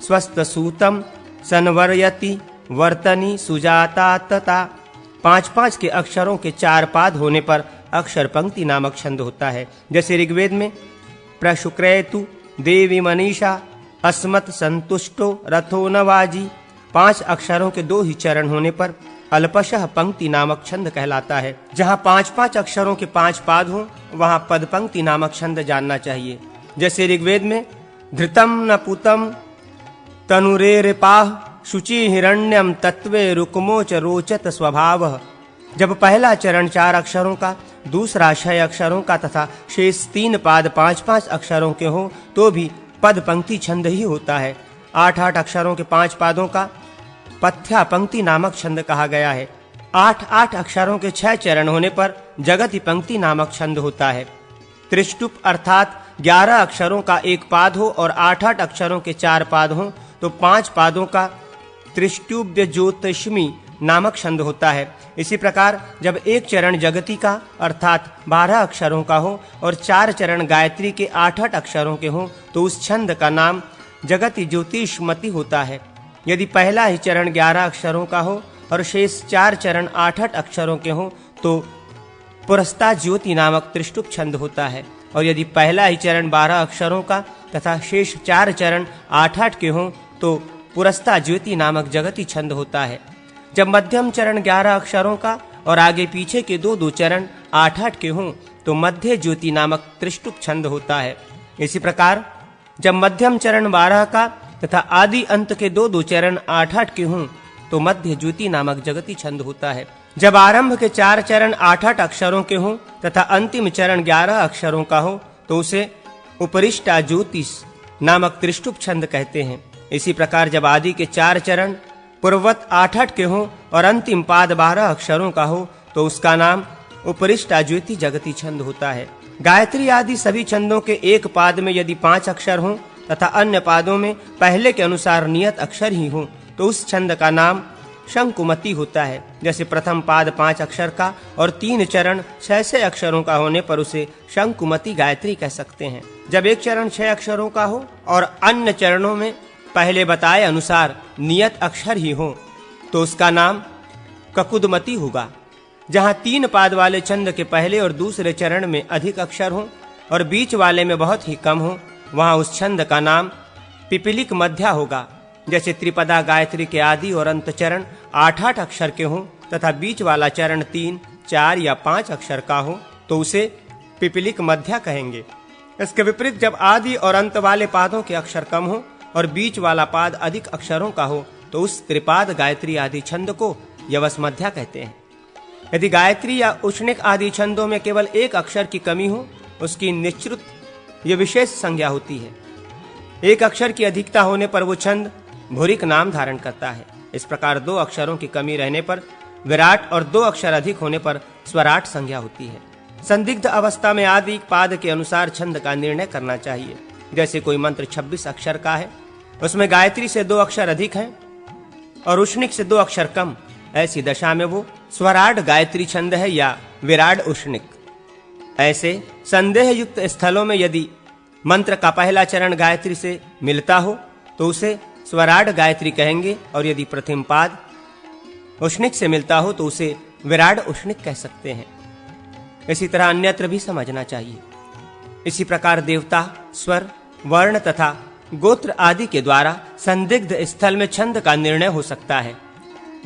B: स्वस्थ सूतम संवर्यति वर्तनी सुजाता तता। 5-5 के अक्षरों के 4 पाद होने पर अक्षर पंक्ति नामक छंद होता है। जैसे ऋग्वेद में प्रशुक्रेतु देवी मनीषा अस्मत् संतुष्टो रथो नवाजी। 5 अक्षरों के 2 ही चरण होने पर अल्पशः पंक्ति नामक छंद कहलाता है। जहां 5-5 अक्षरों के 5 पाद हों वहां पद पंक्ति नामक छंद जानना चाहिए। जैसे ऋग्वेद में धृतम न पुतम तनुरेरिपाह शुचि हिरण्यम तत्वे रुकमोच रोचत स्वभावः। जब पहला चरण 4 अक्षरों का, दूसरा 6 अक्षरों का तथा शेष 3 पाद 5-5 अक्षरों के हों तो भी पद पंक्ति छंद ही होता है। 8-8 अक्षरों के 5 पादों का पथ्या पंक्ति नामक छंद कहा गया है। 8-8 अक्षरों के 6 चरण होने पर जगति पंक्ति नामक छंद होता है। त्रिष्टुप अर्थात 11 अक्षरों का 1 पाद हो और 8-8 अक्षरों के 4 पाद हों तो 5 पादों का त्रिष्टुब्य ज्योतिष्मी नामक छंद होता है। इसी प्रकार जब एक चरण जगति का अर्थात 12 अक्षरों का हो और 4 चरण गायत्री के 8-8 अक्षरों के हों तो उस छंद का नाम जगति ज्योतिष्मति होता है। यदि पहला ही चरण 11 अक्षरों का हो और शेष 4 चरण 8-8 अक्षरों के हों तो पुरस्ता ज्योति नामक त्रिष्टुप छंद होता है। और यदि पहला ही चरण 12 अक्षरों का तथा शेष 4 चरण 8-8 के हों तो पुरस्ता ज्योति नामक जगति छंद होता है। जब मध्यम चरण 11 अक्षरों का और आगे पीछे के 2-2 चरण 8-8 के हों तो मध्य ज्योति नामक त्रिष्टुप छंद होता है। इसी प्रकार जब मध्यम चरण 12 का तथा आदि अंत के 2-2 चरण 8-8 के हों तो मध्य ज्योति नामक जगति छंद होता है। जब आरंभ के 4 चरण 8-8 अक्षरों के हों तथा अंतिम चरण 11 अक्षरों का हो तो उसे उपरिष्टा ज्योतिष नामक त्रिष्टुप छंद कहते हैं। इसी प्रकार जब आदि के 4 चरण पूर्ववत 8-8 के हों और अंतिम पाद 12 अक्षरों का हो तो उसका नाम उपरिष्टा ज्योति जगति छंद होता है। गायत्री आदि सभी छंदों के एक पाद में यदि 5 अक्षर हों तथा अन्य पादों में पहले के अनुसार नियत अक्षर ही हों तो उस छंद का नाम शंकुमति होता है। जैसे प्रथम पाद 5 अक्षर का और 3 चरण 6 अक्षरों का होने पर उसे शंकुमति गायत्री कह सकते हैं। जब एक चरण 6 अक्षरों का हो और अन्य चरणों में पहले बताए अनुसार नियत अक्षर ही हो तो उसका नाम ककुदमती होगा। जहां 3 पाद वाले छंद के पहले और दूसरे चरण में अधिक अक्षर हों और बीच वाले में बहुत ही कम हो वहां उस छंद का नाम पिपीलिक मध्या होगा। जैसे त्रिपदा गायत्री के आदि और अंत चरण 8-8 अक्षर के हों तथा बीच वाला चरण 3, 4 या 5 अक्षर का हो तो उसे पिपीलिक मध्या कहेंगे। इसके विपरीत जब आदि और अंत वाले पादों के अक्षर कम हो और बीच वाला पाद अधिक अक्षरों का हो तो उस त्रिपाद गायत्री आदि छंद को यवस मध्या कहते हैं। यदि गायत्री या उष्णिक आदि छंदों में केवल एक अक्षर की कमी हो उसकी निश्चित ये विशेष संज्ञा होती है। एक अक्षर की अधिकता होने पर वो छंद भूरिक नाम धारण करता है। इस प्रकार 2 अक्षरों की कमी रहने पर विराट और 2 अक्षर अधिक होने पर स्वराट संज्ञा होती है। संदिग्ध अवस्था में आदि पाद के अनुसार छंद का निर्णय करना चाहिए। जैसे कोई मंत्र 26 अक्षर का है, उसमें गायत्री से 2 अक्षर अधिक हैं और उष्णिक से 2 अक्षर कम, ऐसी दशा में वो स्वराट गायत्री छंद है या विराट उष्णिक। ऐसे संदेह युक्त स्थलों में यदि मंत्र का पहला चरण गायत्री से मिलता हो तो उसे स्वराट गायत्री कहेंगे, और यदि प्रथम पाद उष्णिक से मिलता हो तो उसे विराट उष्णिक कह सकते हैं। इसी तरह अन्यत्र भी समझना चाहिए। इसी प्रकार देवता, स्वर, वर्ण तथा गोत्र आदि के द्वारा संदिग्ध स्थल में छंद का निर्णय हो सकता है।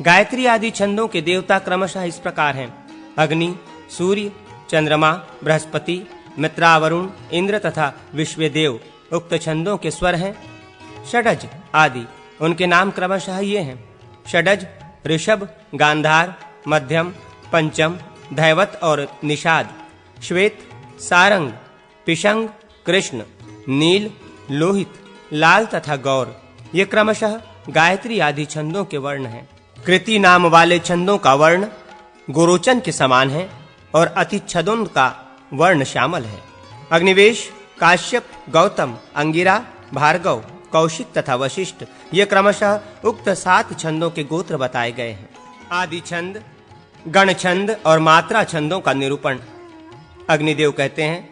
B: गायत्री आदि छंदों के देवता क्रमशः इस प्रकार हैं: अग्नि, सूर्य, चंद्रमा, बृहस्पति, मित्रा, वरुण, इंद्र तथा विश्वदेव। उक्त छंदों के स्वर हैं षडज आदि। उनके नाम क्रमशः ये हैं: षडज, ऋषभ, गांधार, मध्यम, पंचम, धैवत और निषाद, श्वेत, सारंग, पिशंग, कृष्ण, नील, लोहित, लाल तथा गौर। ये क्रमशः गायत्री आदि छंदों के वर्ण हैं। कृति नाम वाले छंदों का वर्ण गोरोचन के समान है और अतिच्छदों का वर्ण श्यामल है। अग्निवेश, काश्यप, गौतम, अंगिरा, भार्गव, कौशिक तथा वशिष्ठ, ये क्रमशः उक्त 7 छंदों के गोत्र बताए गए हैं। आदि छंद, गण छंद और मात्रा छंदों का निरूपण अग्निदेव कहते हैं: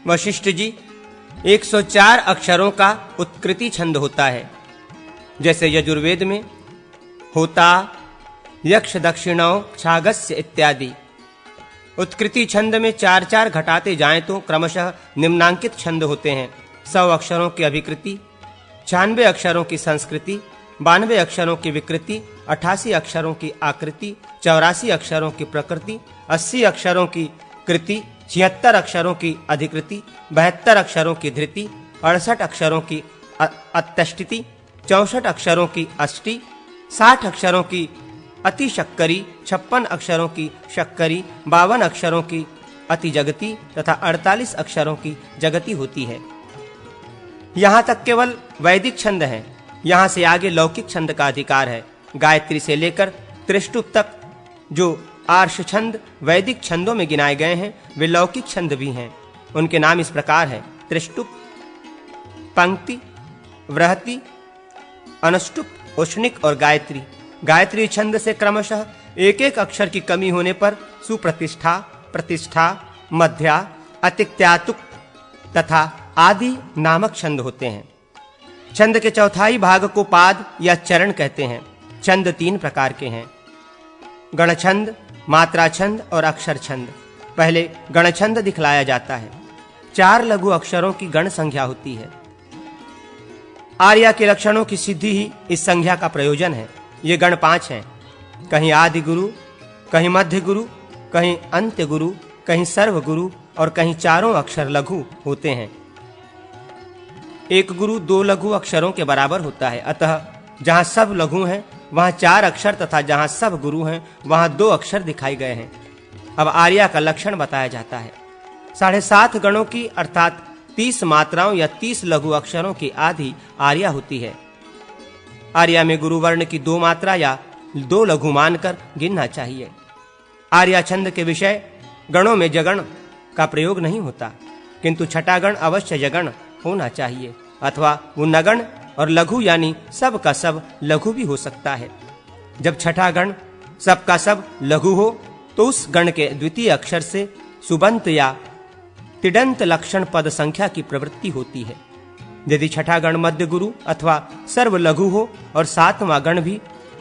B: वशिष्ठ जी, 104 अक्षरों का उत्कृति छंद होता है, जैसे यजुर्वेद में होता, यक्ष, दक्षिणौ, छागस्य इत्यादि। उत्कृति छंद में 4-4 घटाते जाएं तो क्रमशः निम्नांकित छंद होते हैं: 100 अक्षरों की अभिकृति, 96 अक्षरों की संस्कृति, 92 अक्षरों की विकृति, 88 अक्षरों की आकृति, 84 अक्षरों की प्रकृति, 80 अक्षरों की कृति, 76 अक्षरों की अधिकृति, 72 अक्षरों की धृति, 68 अक्षरों की अत्यष्टिति, 64 अक्षरों की अष्टि, 60 अक्षरों की अतिशक्करी, 56 अक्षरों की शक्करी, 52 अक्षरों की अतिजगती तथा 48 अक्षरों की जगती होती है। यहाँ तक केवल वैदिक छंद हैं। यहाँ से आगे लौकिक छंद का अधिकार है। गायत्री से लेकर त्रिष्टुप तक जो आर्ष छंद वैदिक छंदों में गिनाए गए हैं वे लौकिक छंद भी हैं। उनके नाम इस प्रकार है: त्रिष्टुप, पंक्ति, वृहति, अनुष्टुप, उष्णिक और गायत्री। गायत्री छंद से क्रमशः एक एक अक्षर की कमी होने पर सुप्रतिष्ठा, प्रतिष्ठा, मध्या, अतिक्त्यातुक तथा आदि नामक छंद होते हैं। छंद के चौथाई भाग को पाद या चरण कहते हैं। छंद 3 प्रकार के हैं: गण छंद, मात्रा छंद और अक्षर छंद। पहले गण छंद दिखलाया जाता है। 4 लघु अक्षरों की गण संख्या होती है। आर्या के लक्षणों की सिद्धि ही इस संख्या का प्रयोजन है। ये गण 5 हैं: कहीं आदि गुरु, कहीं मध्य गुरु, कहीं अंत्य गुरु, कहीं सर्व गुरु और कहीं चारों अक्षर लघु होते हैं। एक गुरु 2 लघु अक्षरों के बराबर होता है। अतः जहाँ सब लघु हैं वहाँ 4 अक्षर तथा जहाँ सब गुरु हैं वहाँ 2 अक्षर दिखाई गए हैं। अब आर्या का लक्षण बताया जाता है। 7.5 गणों की अर्थात 30 मात्राओं या 30 लघु अक्षरों की आदि आर्या होती है। आर्या में गुरु वर्ण की 2 मात्रा या 2 लघु मानकर गिनना चाहिए। आर्या छंद के विषय गणों में जगण का प्रयोग नहीं होता, किंतु छठा गण अवश्य जगण होना चाहिए, अथवा वो नगण और लघु यानी सब का सब लघु भी हो सकता है। जब छठा गण सब का सब लघु हो तो उस गण के द्वितीय अक्षर से सुबंत या तिडंत लक्षण पद संख्या की प्रवृत्ति होती है। यदि छठा गण मध्य गुरु अथवा सर्व लघु हो और 7वां गण भी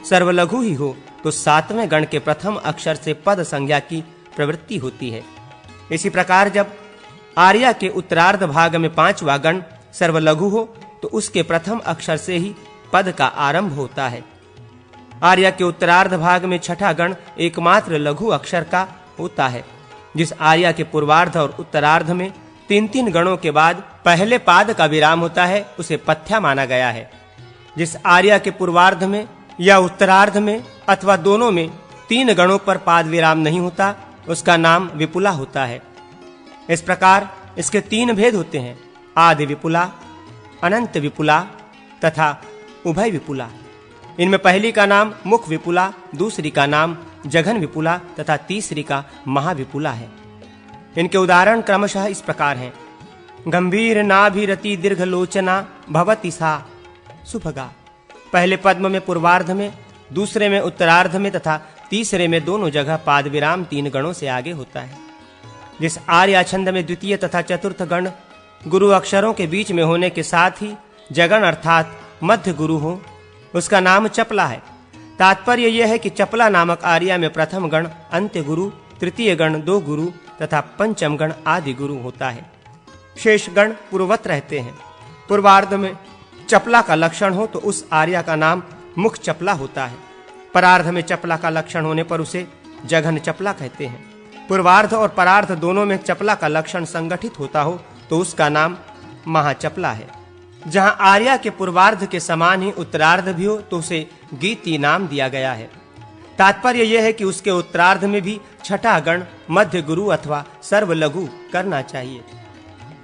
B: सर्व लघु ही हो तो 7वें गण के प्रथम अक्षर से पद संज्ञा की प्रवृत्ति होती है। इसी प्रकार जब आर्या के उत्तरार्ध भाग में 5वां गण सर्व लघु हो तो उसके प्रथम अक्षर से ही पद का आरंभ होता है। आर्या के उत्तरार्ध भाग में छठा गण एकमात्र लघु अक्षर का होता है। जिस आर्या के पूर्वार्ध और उत्तरार्ध में 3-3 गणों के बाद पहले पाद का विराम होता है उसे पथ्या माना गया है। जिस आर्या के पूर्वार्ध में या उत्तरार्ध में अथवा दोनों में 3 गणों पर पाद विराम नहीं होता उसका नाम विपुला होता है। इस प्रकार इसके 3 भेद होते हैं: आदि विपुला, अनंत विपुला तथा उभय विपुला। इनमें पहली का नाम मुख विपुला, दूसरी का नाम जघन विपुला तथा तीसरी का महाविपुला है। इनके उदाहरण क्रमशः इस प्रकार हैं: गंभीर नाभिरति दीर्घ लोचना भवति सा सुभगा, पहले पद्म में पूर्वार्ध में, दूसरे में उत्तरार्ध में तथा तीसरे में दोनों जगह पाद विराम 3 गणों से आगे होता है। जिस आर्या छंद में द्वितीय तथा चतुर्थ गण गुरु अक्षरों के बीच में होने के साथ ही जगन अर्थात मध्य गुरु हो, उसका नाम चपला है। तात्पर्य यह है कि चपला नामक आर्या में प्रथम गण अंत्य गुरु, तृतीय गण 2 गुरु तथा पंचम गण आदि गुरु होता है। शेष गण पूर्ववत रहते हैं। पूर्वार्ध में चपला का लक्षण हो तो उस आर्या का नाम मुख चपला होता है। परार्ध में चपला का लक्षण होने पर उसे जघन चपला कहते हैं। पूर्वार्ध और परार्ध दोनों में चपला का लक्षण संगठित होता हो तो उसका नाम महाचपला है। जहां आर्या के पूर्वार्ध के समान ही उत्तरार्ध भी हो तो उसे गीति नाम दिया गया है। तात्पर्य यह है कि उसके उत्तरार्ध में भी छठा गण मध्य गुरु अथवा सर्वलघु करना चाहिए।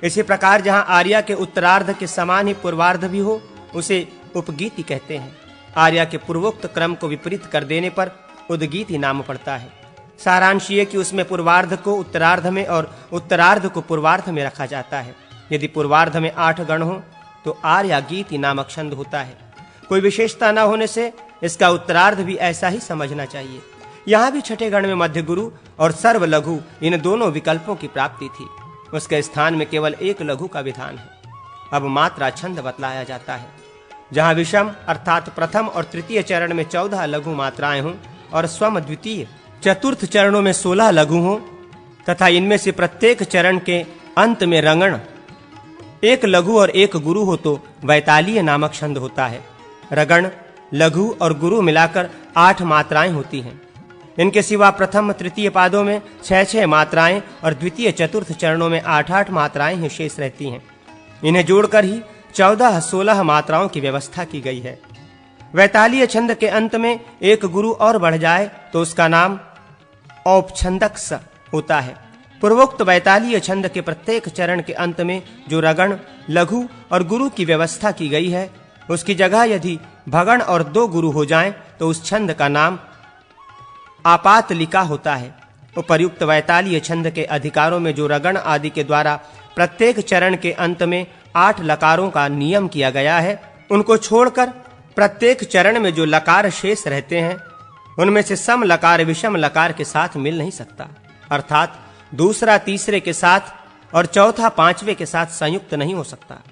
B: इसी प्रकार जहां आर्या के उत्तरार्ध के समान ही पूर्वार्ध भी हो उसे उपगीति कहते हैं। आर्या के पूर्वोक्त क्रम को विपरीत कर देने पर उद्गीति नाम पड़ता है। सारांश ये कि उसमें पूर्वार्ध को उत्तरार्ध में और उत्तरार्ध को पूर्वार्ध में रखा जाता है। यदि पूर्वार्ध में 8 गण हो तो आर्या गीति नामक छंद होता है। कोई विशेषता न होने से इसका उत्तरार्ध भी ऐसा ही समझना चाहिए। यहाँ भी छठे गण में मध्य गुरु और सर्वलघु इन दोनों विकल्पों की प्राप्ति थी। उसके स्थान में केवल एक लघु का विधान है। अब मात्रा छंद बतलाया जाता है। जहाँ विषम अर्थात प्रथम और तृतीय चरण में 14 लघु मात्राएं हों और स्वम द्वितीय चतुर्थ चरणों में 16 लघु हों तथा इनमें से प्रत्येक चरण के अंत में रंगण 1 लघु और 1 गुरु हो तो वैतालीय नामक छंद होता है। रगण, लघु और गुरु मिलाकर 8 मात्राएं होती हैं। इनके सिवा प्रथम तृतीय पादों में 6-6 मात्राएं और द्वितीय चतुर्थ चरणों में 8-8 मात्राएं ही शेष रहती हैं। इन्हें जोड़कर ही 14-16 मात्राओं की व्यवस्था की गई है। वैतालीय छंद के अंत में 1 गुरु और बढ़ जाए तो उसका नाम औपछंदक स होता है। पूर्वोक्त वैतालीय छंद के प्रत्येक चरण के अंत में जो रगण, लघु और गुरु की व्यवस्था की गई है उसकी जगह यदि भगण और 2 गुरु हो जाएं तो उस छंद का नाम आपातलिका होता है। उपर्युक्त वैतालीय छंद के अधिकारों में जो रगण आदि के द्वारा प्रत्येक चरण के अंत में 8 लकारों का नियम किया गया है, उनको छोड़कर प्रत्येक चरण में जो लकार शेष रहते हैं उनमें से सम लकार विषम लकार के साथ मिल नहीं सकता, अर्थात दूसरा तीसरे के साथ और चौथा पांचवे के साथ संयुक्त नहीं हो सकता।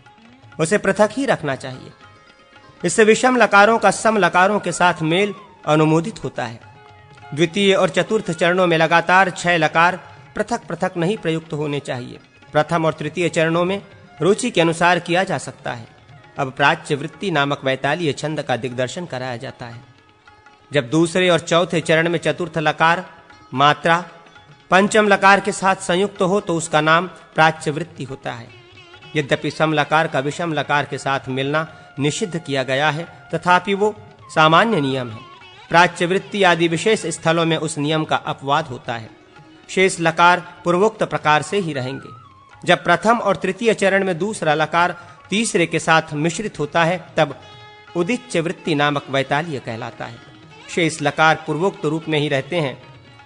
B: उसे पृथक ही रखना चाहिए। इससे विषम लकारों का सम लकारों के साथ मेल अनुमोदित होता है। द्वितीय और चतुर्थ चरणों में लगातार 6 लकार पृथक पृथक नहीं प्रयुक्त होने चाहिए। प्रथम और तृतीय चरणों में रुचि के अनुसार किया जा सकता है। अब प्राच्य वृत्ति नामक वैतालीय छंद का दिग्दर्शन कराया जाता है। जब दूसरे और चौथे चरण में चतुर्थ लकार मात्रा पंचम लकार के साथ संयुक्त हो तो उसका नाम प्राच्य वृत्ति होता है। यद्यपि सम लकार का विषम लकार के साथ मिलना निषिद्ध किया गया है तथापि वो सामान्य नियम है। प्राच्य वृत्ति आदि विशेष स्थलों में उस नियम का अपवाद होता है। शेष लकार पूर्वोक्त प्रकार से ही रहेंगे। जब प्रथम और तृतीय चरण में दूसरा लकार तीसरे के साथ मिश्रित होता है तब उदिच्य वृत्ति नामक वैतालीय कहलाता है। शेष लकार पूर्वोक्त रूप में ही रहते हैं।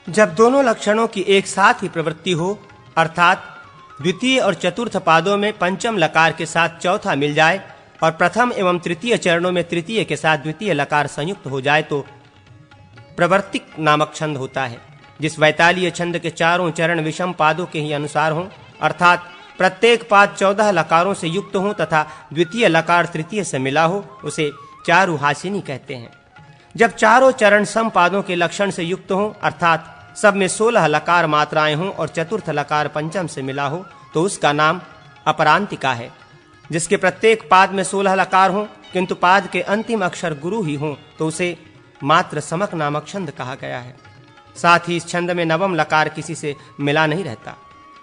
B: जब दोनों लक्षणों की एक साथ ही प्रवृत्ति हो अर्थात द्वितीय और चतुर्थ पादों में पंचम लकार के साथ चौथा मिल जाए और प्रथम एवं तृतीय चरणों में तृतीय के साथ द्वितीय लकार संयुक्त हो जाए तो प्रवर्तिक नामक छंद होता है। जिस वैतालीय छंद के चारों चरण विषम पादों के ही अनुसार हों अर्थात प्रत्येक पाद 14 लकारों से युक्त हों तथा द्वितीय लकार तृतीय से मिला हो उसे चारुहासिनी कहते हैं। जब चारों चरण सम पादों के लक्षण से युक्त हों अर्थात सब में 16 लकार मात्राएं हों और चतुर्थ लकार पंचम से मिला हो तो उसका नाम अपरांतिका है। जिसके प्रत्येक पाद में 16 लकार हों किंतु पाद के अंतिम अक्षर गुरु ही हों तो उसे मात्र समक नामक छंद कहा गया है। साथ ही इस छंद में नवम लकार किसी से मिला नहीं रहता।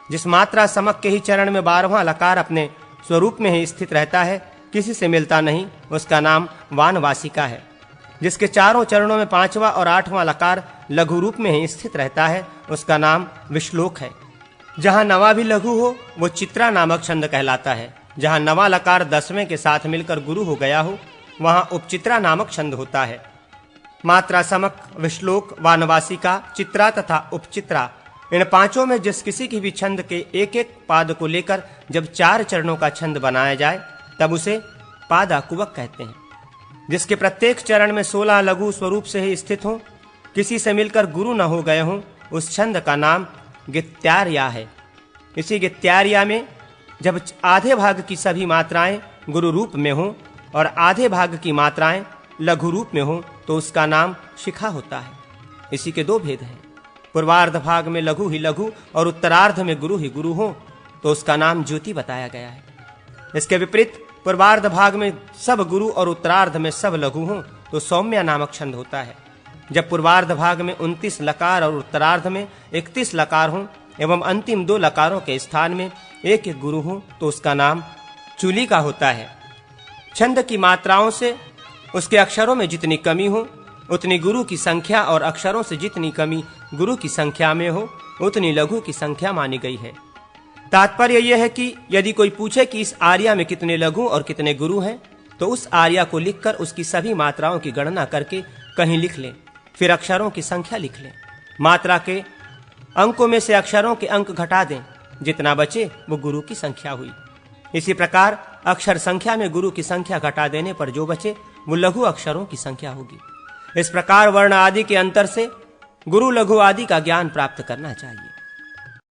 B: जिस मात्रा समक के ही चरण में 12वां लकार अपने स्वरूप में ही स्थित रहता है, किसी से मिलता नहीं, उसका नाम वानवासिका है। जिसके चारों चरणों में 5वां और 8वां लकार लघु रूप में ही स्थित रहता है, उसका नाम विश्लोक है। जहां नवा भी लघु हो वो चित्रा नामक छंद कहलाता है। जहां नवा लकार 10वें के साथ मिलकर गुरु हो गया हो वहां उपचित्रा नामक छंद होता है। मात्रा समक, विश्लोक, वानवासिका, चित्रा तथा उपचित्रा इन पांचों में जिस किसी की भी छंद के एक एक पाद को लेकर जब 4 चरणों का छंद बनाया जाए तब उसे पादाकुवक कहते हैं। जिसके प्रत्येक चरण में 16 लघु स्वरूप से ही स्थित हों, किसी से मिलकर गुरु न हो गए हों, उस छंद का नाम गित्यार्या है। इसी गित्यार्या में जब आधे भाग की सभी मात्राएं गुरु रूप में हों और आधे भाग की मात्राएं लघु रूप में हों, तो उसका नाम शिखा होता है। इसी के दो भेद हैं। पूर्वार्ध भाग में लघु ही लघु और उत्तरार्ध में गुरु ही गुरु हो, तो उसका नाम ज्योति बताया गया है। इसके विपरीत पूर्वार्ध भाग में सब गुरु और उत्तरार्ध में सब लघु हो, तो सौम्य नामक छंद होता है। जब पूर्वार्ध भाग में 29 लकार और उत्तरार्ध में 31 लकार हो एवं अंतिम 2 लकारों के स्थान में एक एक गुरु हो, तो उसका नाम चूली का होता है। छंद की मात्राओं से उसके अक्षरों में जितनी कमी हो उतनी गुरु की संख्या, और अक्षरों से जितनी कमी गुरु की संख्या में हो उतनी लघु की संख्या मानी गई है। तात्पर्य यह है कि यदि कोई पूछे कि इस आर्या में कितने लघु और कितने गुरु हैं, तो उस आर्या को लिखकर उसकी सभी मात्राओं की गणना करके कहीं लिख लें, फिर अक्षरों की संख्या लिख लें। मात्रा के अंकों में से अक्षरों के अंक घटा दें, जितना बचे वो गुरु की संख्या हुई। इसी प्रकार अक्षर संख्या में गुरु की संख्या घटा देने पर जो बचे वो लघु अक्षरों की संख्या होगी। इस प्रकार वर्ण आदि के अंतर से गुरु लघु आदि का ज्ञान प्राप्त करना चाहिए।